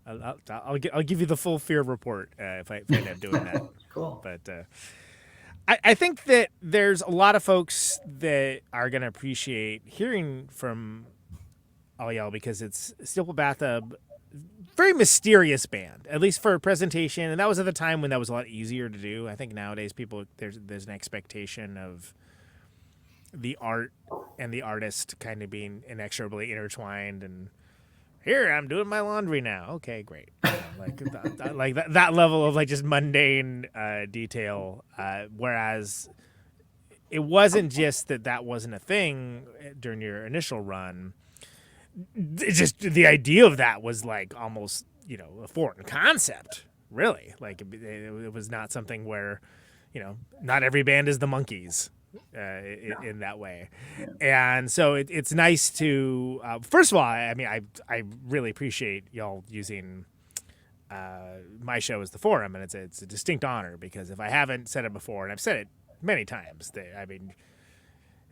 I'll give you the full Fear report if I end up doing that. Cool. But I think that there's a lot of folks that are going to appreciate hearing from all y'all because it's Steel Bathtub, very mysterious band, at least for a presentation, and that was at the time when that was a lot easier to do. I think nowadays there's an expectation of the art and the artist kind of being inexorably intertwined, and here I'm doing my laundry now. Okay, great. That level of just mundane detail. Whereas it wasn't just that wasn't a thing during your initial run. It's just the idea of that was almost a foreign concept. Really, it was not something where not every band is the Monkees. In that way, and so it's nice to first of all, I mean, I really appreciate y'all using my show as the forum, and it's a distinct honor because if I haven't said it before, and I've said it many times, I mean,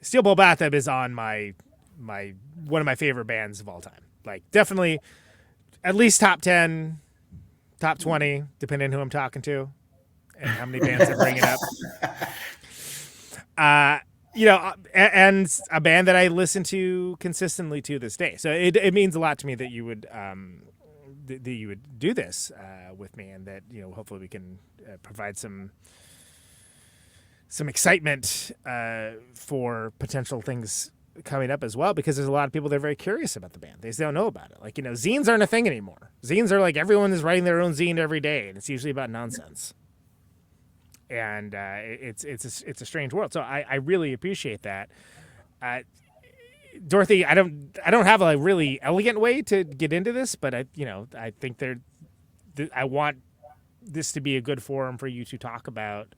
Steel Bowl Bathtub is on my one of my favorite bands of all time. Definitely, at least top 10, top 20, depending on who I'm talking to, and how many bands I'm bringing up. And a band that I listen to consistently to this day. So it means a lot to me that you would do this with me, and that hopefully we can provide some excitement for potential things coming up as well, because there's a lot of people that are very curious about the band. They just don't know about it. Zines aren't a thing anymore. Zines are everyone is writing their own zine every day, and it's usually about nonsense. And it's a strange world. So I really appreciate that. Dorothy, I don't have a really elegant way to get into this, but I think I want this to be a good forum for you to talk about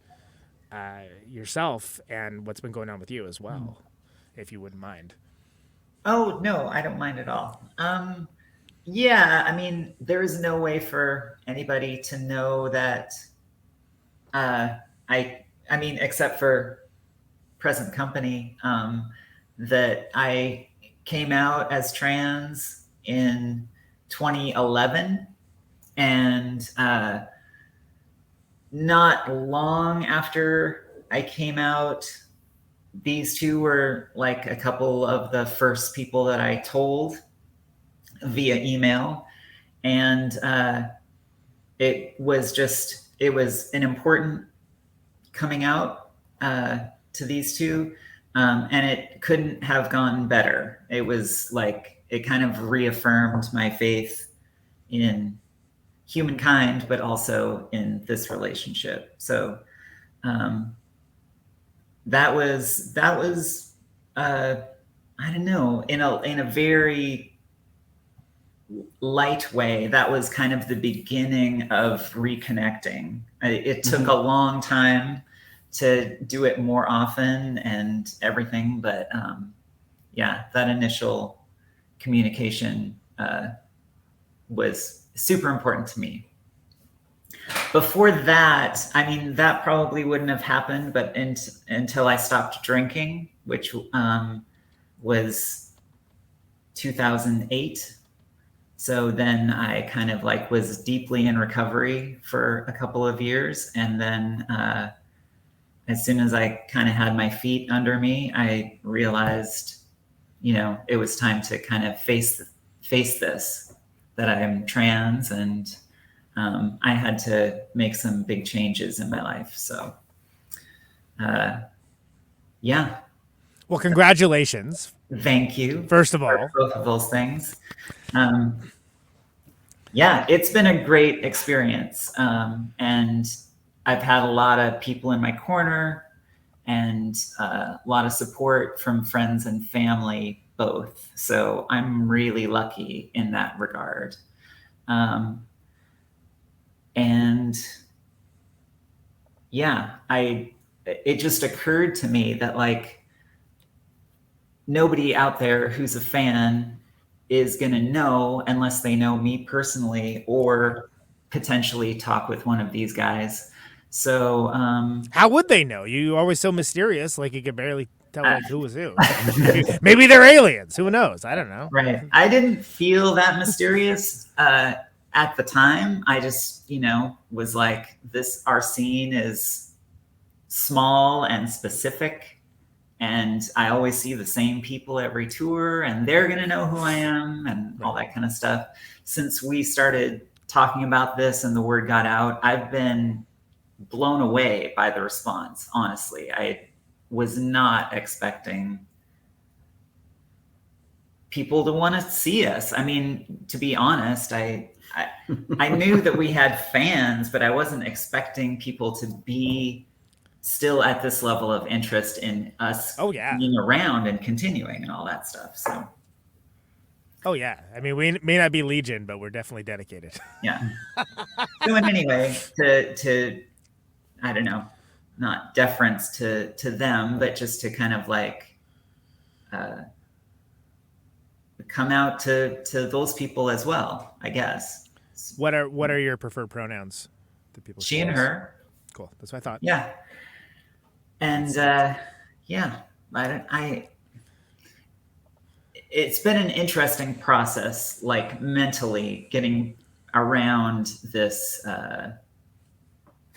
yourself and what's been going on with you as well, if you wouldn't mind. Oh, no, I don't mind at all. Yeah, I mean, there is no way for anybody to know that I mean, except for present company, that I came out as trans in 2011, and not long after I came out, these two were like a couple of the first people that I told via email. And it was an important coming out to these two. And it couldn't have gone better. It was like, it kind of reaffirmed my faith in humankind, but also in this relationship. So that was I don't know, in a very light way, that was kind of the beginning of reconnecting. It took a long time to do it more often and everything, but yeah, that initial communication was super important to me. Before that, I mean, that probably wouldn't have happened, but until I stopped drinking, which was 2008. So then I kind of like was deeply in recovery for a couple of years. And then as soon as I kind of had my feet under me, I realized, you know, it was time to kind of face this, that I'm trans, and I had to make some big changes in my life. So, yeah. Well, congratulations. Thank you. First of all, both of those things. Yeah, it's been a great experience. And I've had a lot of people in my corner and a lot of support from friends and family, both. So I'm really lucky in that regard. And yeah, it just occurred to me that like nobody out there who's a fan is going to know unless they know me personally or potentially talk with one of these guys. So how would they know? You always so mysterious, like you could barely tell like who was who. Maybe they're aliens. Who knows? I don't know. Right. I didn't feel that mysterious at the time. I just, you know, was like, our scene is small and specific, and I always see the same people every tour, and they're going to know who I am and all that kind of stuff. Since we started talking about this and the word got out, I've been blown away by the response. Honestly, I was not expecting people to want to see us. I mean, to be honest, I knew that we had fans, but I wasn't expecting people to be still at this level of interest in us being around and continuing and all that stuff. So. Oh yeah. I mean, we may not be Legion, but we're definitely dedicated. Yeah. So anyway, to I don't know, not deference to them, but just to kind of like come out to those people as well, I guess. What are your preferred pronouns that people? She and her. Cool. That's what I thought. Yeah. And yeah, it's been an interesting process, like mentally getting around this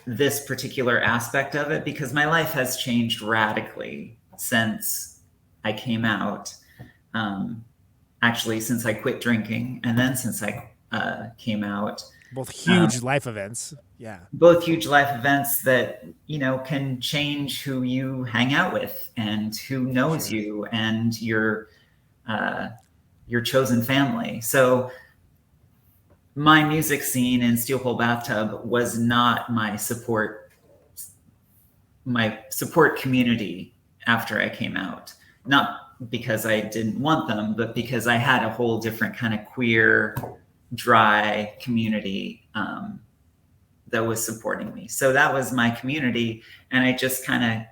this particular aspect of it, because my life has changed radically since I came out. Actually, since I quit drinking, and then since I came out. Both huge life events. Yeah. Both huge life events that, you know, can change who you hang out with and who knows you and your chosen family. So my music scene in Steel Pole Bathtub was not my support community after I came out. Not because I didn't want them, but because I had a whole different kind of queer, dry community that was supporting me. So that was my community, and I just kind of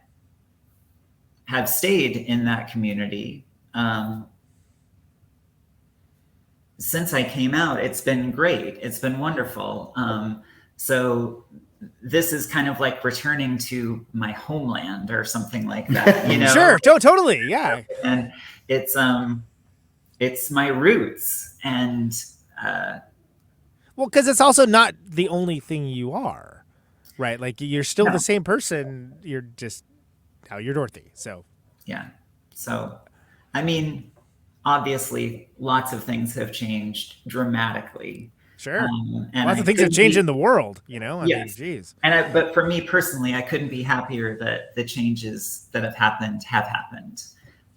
have stayed in that community. Since I came out, it's been great. It's been wonderful. So this is kind of like returning to my homeland or something like that, you know? Sure, totally, yeah. And it's my roots, and well, because it's also not the only thing you are, right? Like you're still the same person. You're just now you're Dorothy. So Yeah. So, I mean, obviously, lots of things have changed dramatically. Sure. And lots of things have changed in the world, I yes. mean, geez. But for me personally, I couldn't be happier that the changes that have happened.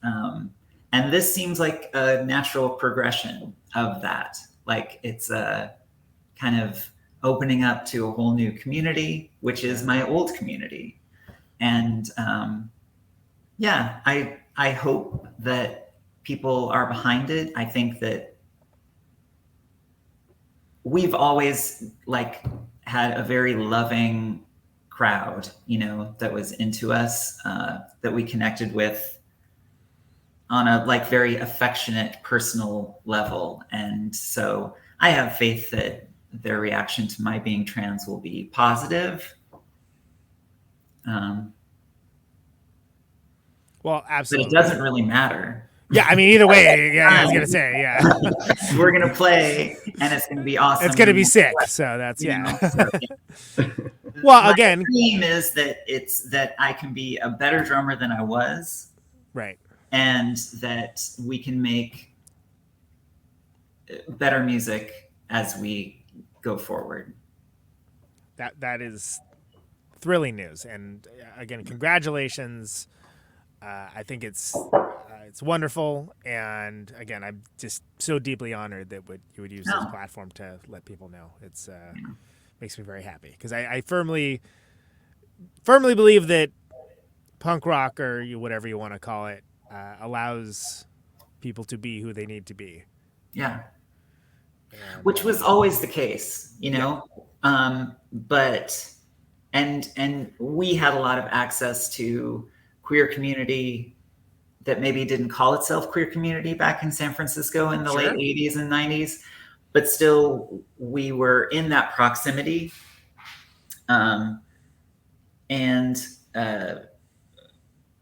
And this seems like a natural progression of that. Like it's a kind of opening up to a whole new community, which is my old community. And I hope that people are behind it. I think that we've always like had a very loving crowd, that was into us, that we connected with on a like very affectionate personal level. And so I have faith that their reaction to my being trans will be positive. Well, absolutely. But it doesn't really matter. Yeah, I mean, either way, I was going to say, We're going to play, and it's going to be awesome. It's going to be sick, so that's, Well, again. My dream is that I can be a better drummer than I was. Right. And that we can make better music as we go forward. That is thrilling news. And again, congratulations. I think it's wonderful, and again, I'm just so deeply honored that you would use this platform to let people know. It's makes me very happy because I firmly believe that punk rock, or whatever you want to call it, allows people to be who they need to be. Yeah, which was always the case, but and we had a lot of access to queer community that maybe didn't call itself queer community back in San Francisco in the late 80s and 90s, but still we were in that proximity. And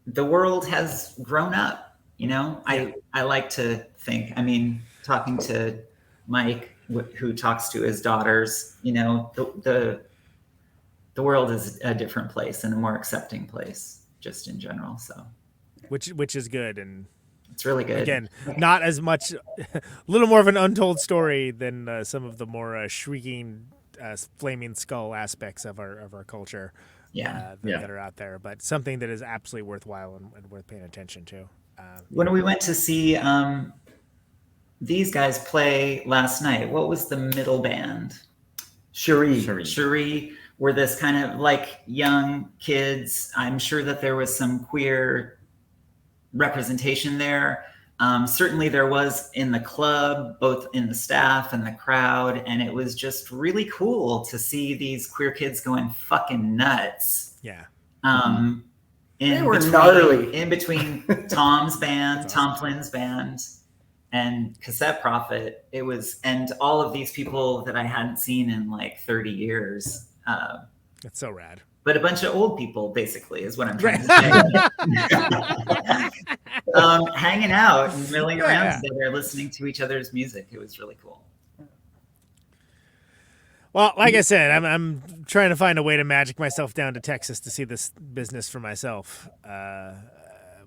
the world has grown up, I like to think, talking to Mike, who talks to his daughters, the world is a different place and a more accepting place just in general. So which is good, and it's really good. Again, not as much, a little more of an untold story than some of the more shrieking, flaming skull aspects of our culture. That are out there, but something that is absolutely worthwhile and worth paying attention to. When we went to see these guys play last night, what was the middle band? Cherie were this kind of like young kids. I'm sure that there was some queer representation there. Certainly there was in the club, both in the staff and the crowd. And it was just really cool to see these queer kids going fucking nuts. Yeah. They were gnarly. In between Tom's band, Tom Flynn's band, and Cassette Prophet. It was, and all of these people that I hadn't seen in like 30 years. That's so rad. But a bunch of old people, basically, is what I'm trying to say. Hanging out and milling around together, listening to each other's music. It was really cool. Well, like I said, I'm trying to find a way to magic myself down to Texas to see this business for myself.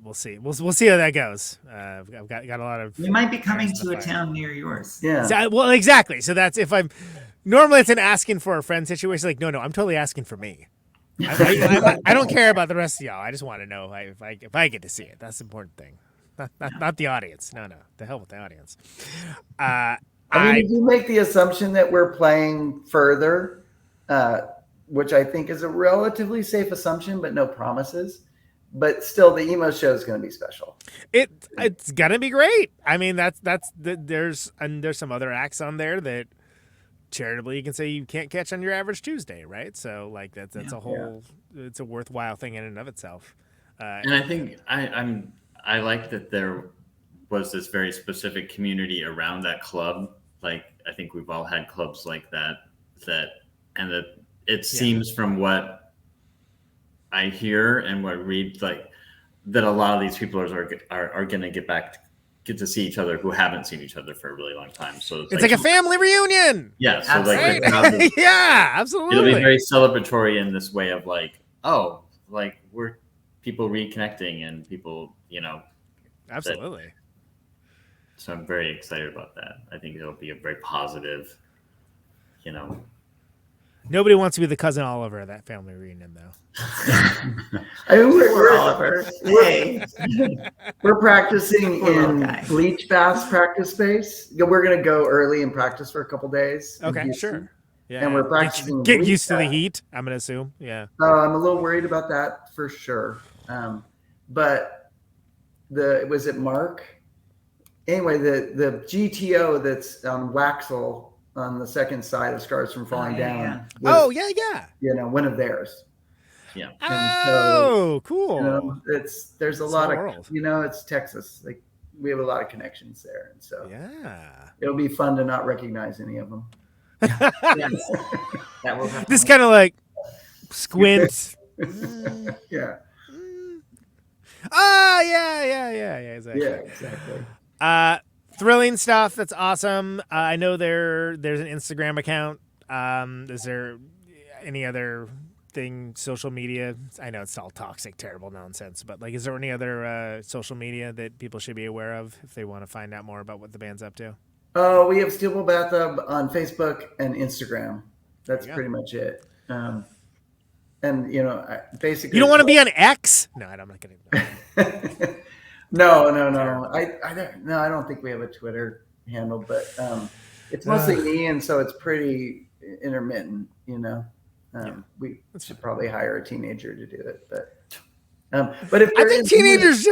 We'll see. We'll see how that goes. I've got a lot of. You might be coming to a town near yours. Yeah. So, well, exactly. So that's if I'm. Normally, it's an asking for a friend situation. Like, no, I'm totally asking for me. I don't care about the rest of y'all. I just want to know if I get to see it. That's the important thing. Not the audience. No. The hell with the audience. If you make the assumption that we're playing further, which I think is a relatively safe assumption, but no promises. But still, the emo show is going to be special. It's gonna be great. I mean, there's some other acts on there that charitably you can say you can't catch on your average Tuesday, right? So like that's a whole it's a worthwhile thing in and of itself. And I think I like that there was this very specific community around that club. Like I think we've all had clubs like that it seems from what I hear and what I read, like that a lot of these people are going to get to see each other who haven't seen each other for a really long time. So it's like a family reunion. Yeah. So absolutely. Yeah, absolutely. It'll be very celebratory in this way of like, oh, like we're people reconnecting and people, Absolutely. So I'm very excited about that. I think it'll be a very positive, Nobody wants to be the cousin Oliver at that family reunion, though. I mean, We're Oliver. Hey. We're practicing in Bleach Bass practice space. We're going to go early and practice for a couple days. Okay, sure. Yeah, and we're practicing. Get used to the heat, I'm going to assume. Yeah. I'm a little worried about that for sure. But was it Mark? Anyway, the GTO that's on Waxel on the second side of Scars from Falling Down. Was, yeah. One of theirs. Yeah. And cool. There's a lot of, it's Texas. Like we have a lot of connections there. And so it'll be fun to not recognize any of them. Yes. That will happen. This kind of like squint. Yeah. Oh, yeah, exactly. Yeah, exactly. Thrilling stuff. That's awesome. I know there's an Instagram account. Is there any other thing, social media? I know it's all toxic, terrible nonsense, but like, is there any other social media that people should be aware of if they want to find out more about what the band's up to? Oh, we have Steeple Bathtub on Facebook and Instagram. That's pretty much it. And basically, you don't want to be on X? No, I'm not kidding. No. I don't think we have a Twitter handle, but it's mostly me, and so it's pretty intermittent. We should probably hire a teenager to do it, but if I think teenagers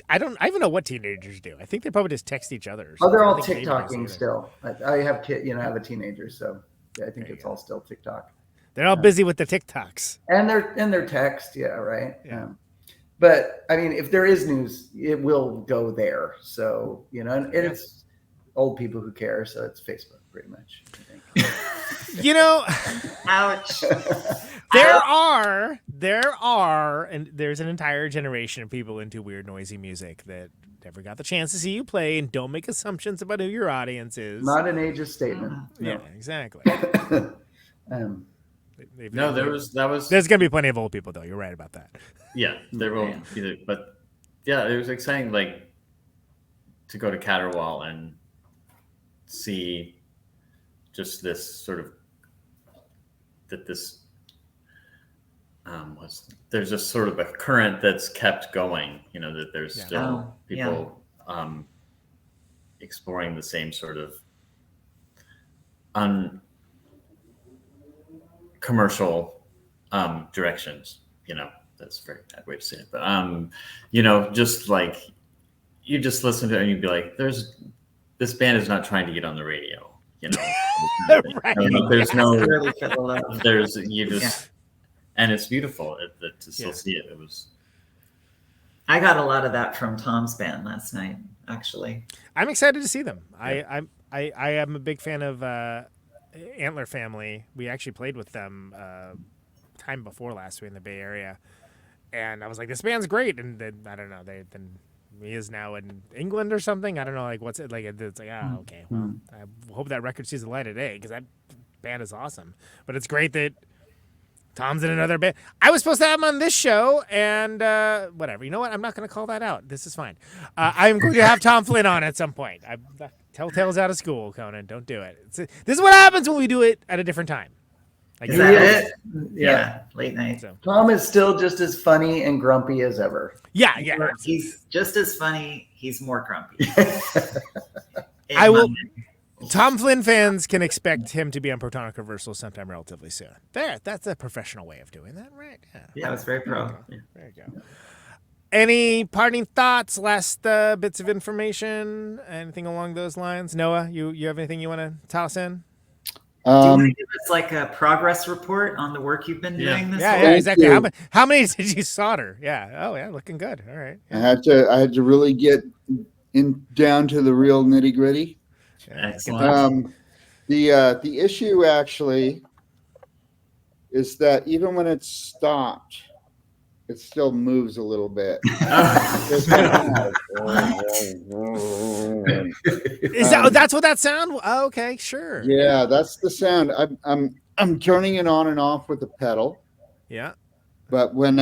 I don't even know what teenagers do. I think they probably just text each other. Oh, they're all TikToking still. I have I have a teenager, so I think it's all still TikTok. They're all busy with the TikToks and their text. Yeah, right. Yeah. But I mean, if there is news, it will go there. So and it's old people who care. So it's Facebook, pretty much. I think. Ouch. There's an entire generation of people into weird, noisy music that never got the chance to see you play, and don't make assumptions about who your audience is. Not an ageist statement. No. Yeah, exactly. There's gonna be plenty of old people, though. You're right about that. Yeah, there will be, but yeah, it was exciting, like to go to Caterwall and see just this sort of there's just sort of a current that's kept going. That there's still people exploring the same sort of uncommercial directions. That's a very bad way to say it, but just like you just listen to it and you'd be like, this band is not trying to get on the radio, right. And it's beautiful to still see it. It was. I got a lot of that from Tom's band last night, actually. I'm excited to see them. Yeah. I am a big fan of Antler Family. We actually played with them time before last week in the Bay Area. And I was like, this band's great. And then, I don't know, he is now in England or something. I don't know, like, what's it like? It's like, okay. Well, I hope that record sees the light of day because that band is awesome. But it's great that Tom's in another band. I was supposed to have him on this show, and whatever. You know what? I'm not going to call that out. This is fine. I'm going to have Tom Flynn on at some point. Telltale's out of school, Conan. Don't do it. This is what happens when we do it at a different time. Is that it? Yeah, late night. So. Tom is still just as funny and grumpy as ever. Yeah. He's just as funny. He's more grumpy. I will. Tom Flynn fans can expect him to be on Protonic Reversal sometime relatively soon. That's a professional way of doing that, right? Yeah, it's very pro. There you go. Any parting thoughts, last bits of information, anything along those lines? Noah, you have anything you want to toss in? Do you want to give us like a progress report on the work you've been doing this week? Yeah, exactly. How many did you solder? Yeah. Oh, yeah, looking good. All right. Yeah. I had to really get down to the real nitty gritty. Excellent. The issue actually is that even when it's stopped, it still moves a little bit. That's what that sound? Oh, okay, sure. Yeah, that's the sound. I'm turning it on and off with the pedal. Yeah. But when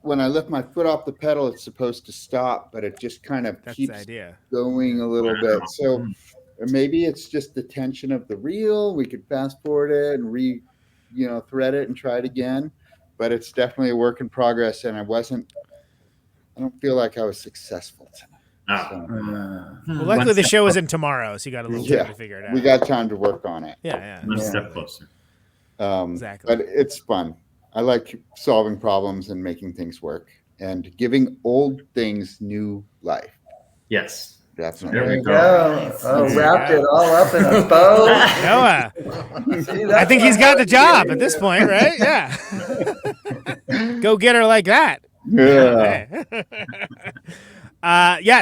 when I lift my foot off the pedal, it's supposed to stop, but it just kind of keeps going a little bit. So maybe it's just the tension of the reel. We could fast forward it and thread it and try it again. But it's definitely a work in progress, and I don't feel like I was successful tonight. Well, luckily the show isn't tomorrow, so you got a little time to figure it out. We got time to work on it. One step closer. Exactly. But it's fun. I like solving problems and making things work and giving old things new life. Yes. Definitely. There we go. Wrapped it all up in a bow. Noah. I think he's got the job at this point, right? Yeah. Go get her like that. Yeah.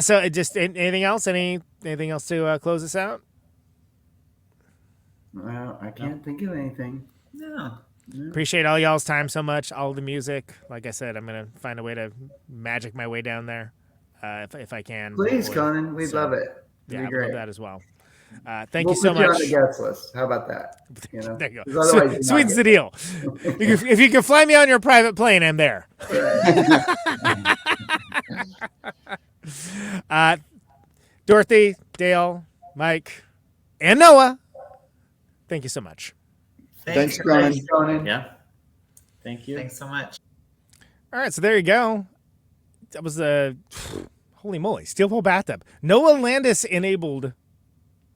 So just anything else? Anything else to close this out? Well, I can't think of anything. No. Appreciate all y'all's time so much. All the music. Like I said, I'm gonna find a way to magic my way down there, if I can. Please, Conan, we'd love it. Yeah, I'd love that as well. Thank we'll you so put much. You on the guest list. How about that? There you go. Sweet's the deal. If you can fly me on your private plane, I'm there. Dorothy, Dale, Mike, and Noah, thank you so much. Thanks, Conan. Yeah. Thank you. Thanks so much. All right, so there you go. That was holy moly, steel pole bathtub. Noah Landis enabled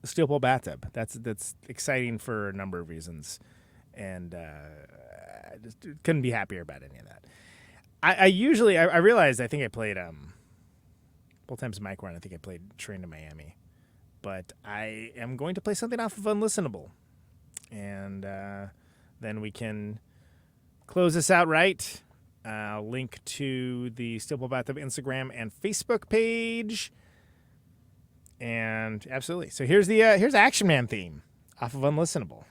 the steel pole bathtub. That's exciting for a number of reasons, and I just couldn't be happier about any of that. I usually realized I think I played both times Mike were on. I think I played Train to Miami, but I am going to play something off of Unlistenable, and then we can close this out right. Link to the Steel Pole Bathtub Instagram and Facebook page, and absolutely. So here's Action Man theme off of Unlistenable.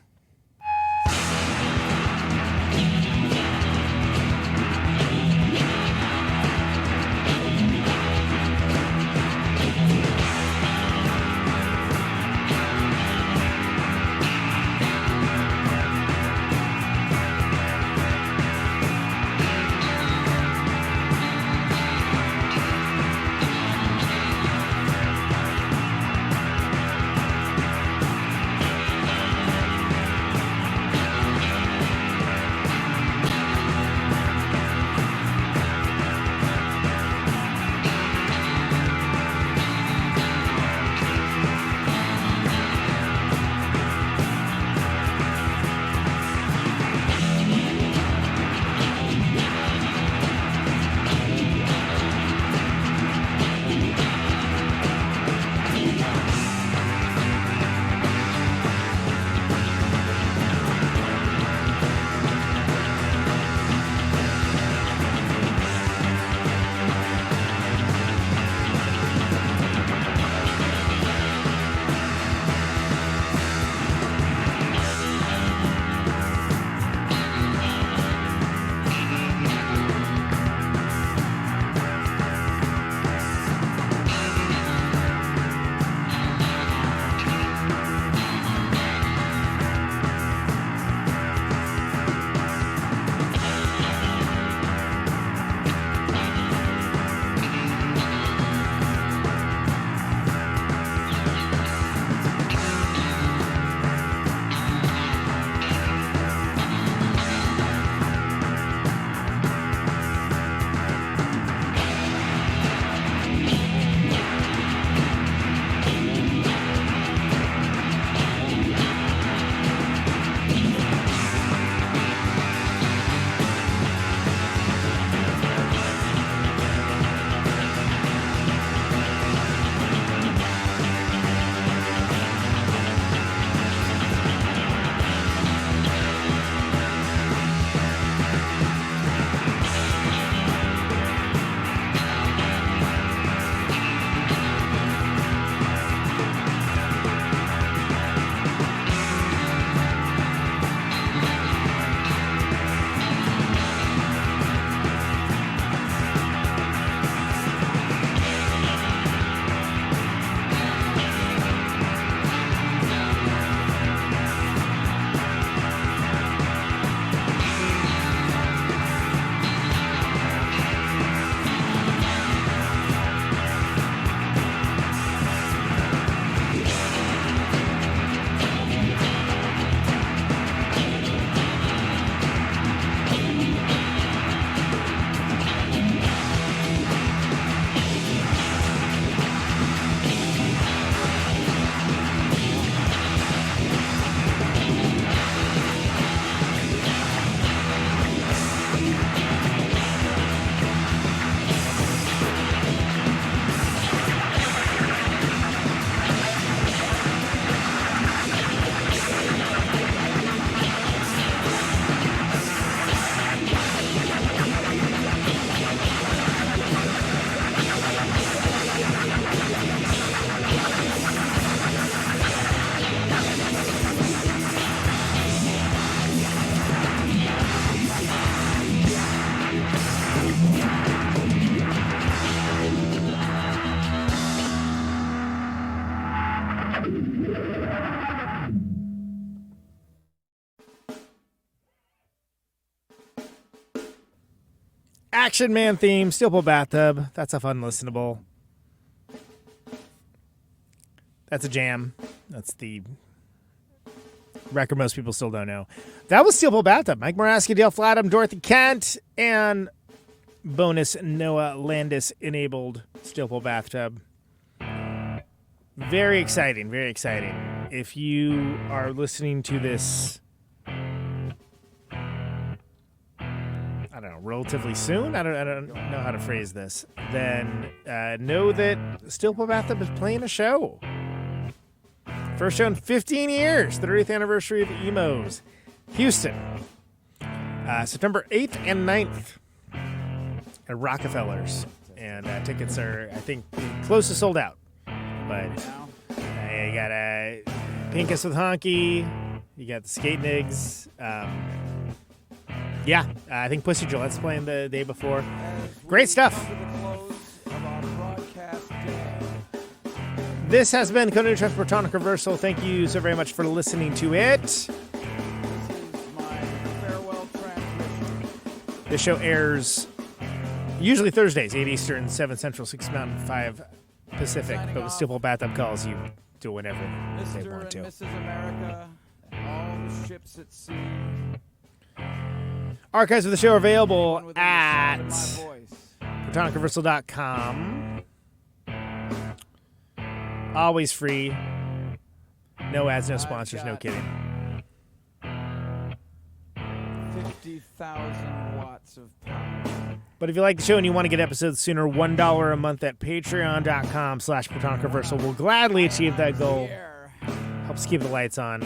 Action Man theme, Steel Pole Bathtub. That's a fun listenable. That's a jam. That's the record most people still don't know. That was Steel Pole Bathtub. Mike Morasky, Dale Flattum, Dorothy Kent, and bonus Noah Landis enabled Steel Pole Bathtub. Very exciting, very exciting. If you are listening to this, I don't know, relatively soon, I don't know how to phrase this, then know that Steel Pole Bathtub is playing a show. First show in 15 years, 30th anniversary of Emos. Houston, September 8th and 9th at Rockefellers. And tickets are, I think, close to sold out. But you got Pinkus with Honky. You got the Beatnigs. I think Pussy Gillette's playing the day before. Great stuff. This has been Code Trust Protonic Reversal. Thank you so very much for listening to it. This show airs usually Thursdays, 8 Eastern, 7 Central, 6 Mountain, 5 Pacific. But with Steel Pole Bathtub calls, you do whenever they want to. Mrs. America, all the ships at sea. Archives of the show are available at ProtonicReversal.com. Always free. No ads, no sponsors, no kidding. 50,000 watts of power. But if you like the show and you want to get episodes sooner, $1 a month at patreon.com/ProtonicReversal will gladly achieve that goal. Helps keep the lights on.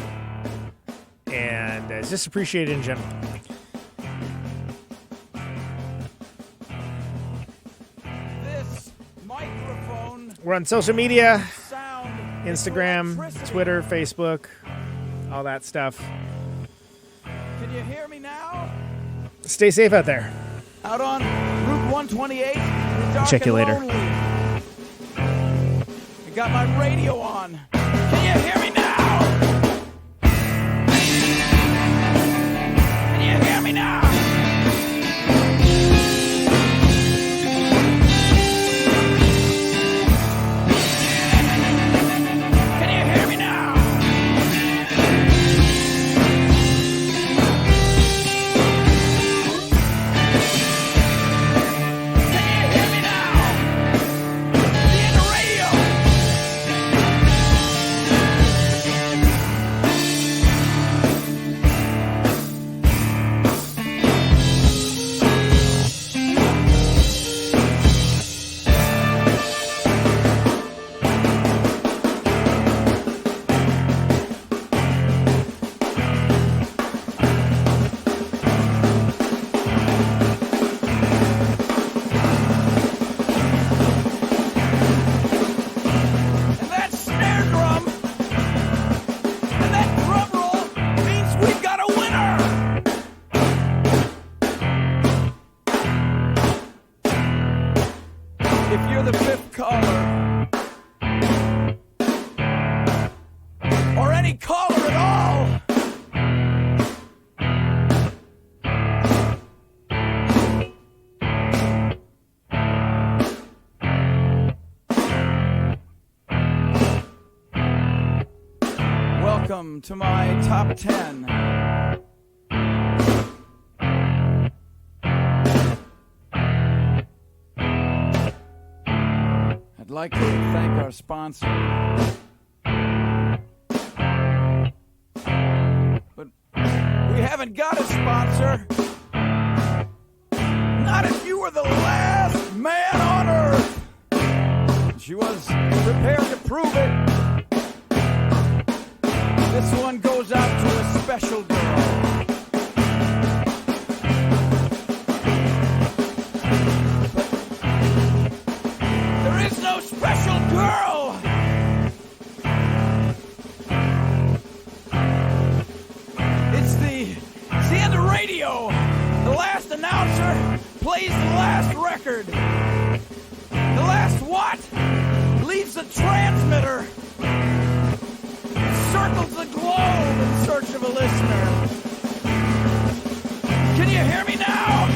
And it's just appreciated in general. This microphone. We're on social media. Instagram, Twitter, Facebook, all that stuff. Can you hear me now? Stay safe out there. Out on Route 128. Check you later. I got my radio on. Can you hear me now? Can you hear me now? Welcome to my top 10. I'd like to thank our sponsor. But we haven't got a sponsor. Not if you were the last man on earth. She was prepared to prove it. This one goes out to a special girl. But there is no special girl. It's the end of radio. The last announcer plays the last record. The last what? Leaves the transmitter. Circles the globe in search of a listener. Can you hear me now?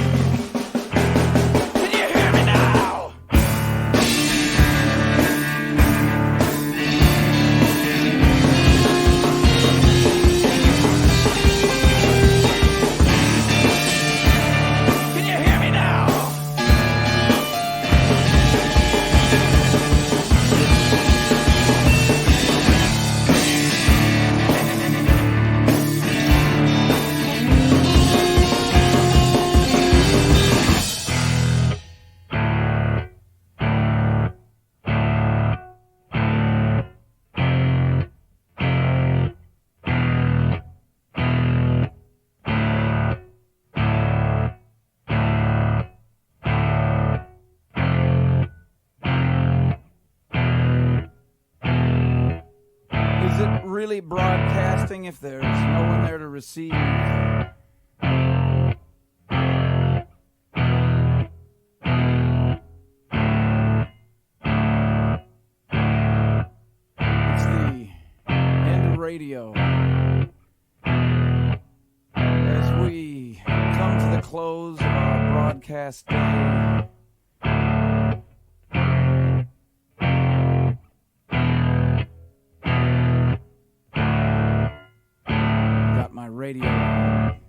really broadcasting if there's no one there to receive? It's the end of radio. As we come to the close of our broadcast day, got my radio on.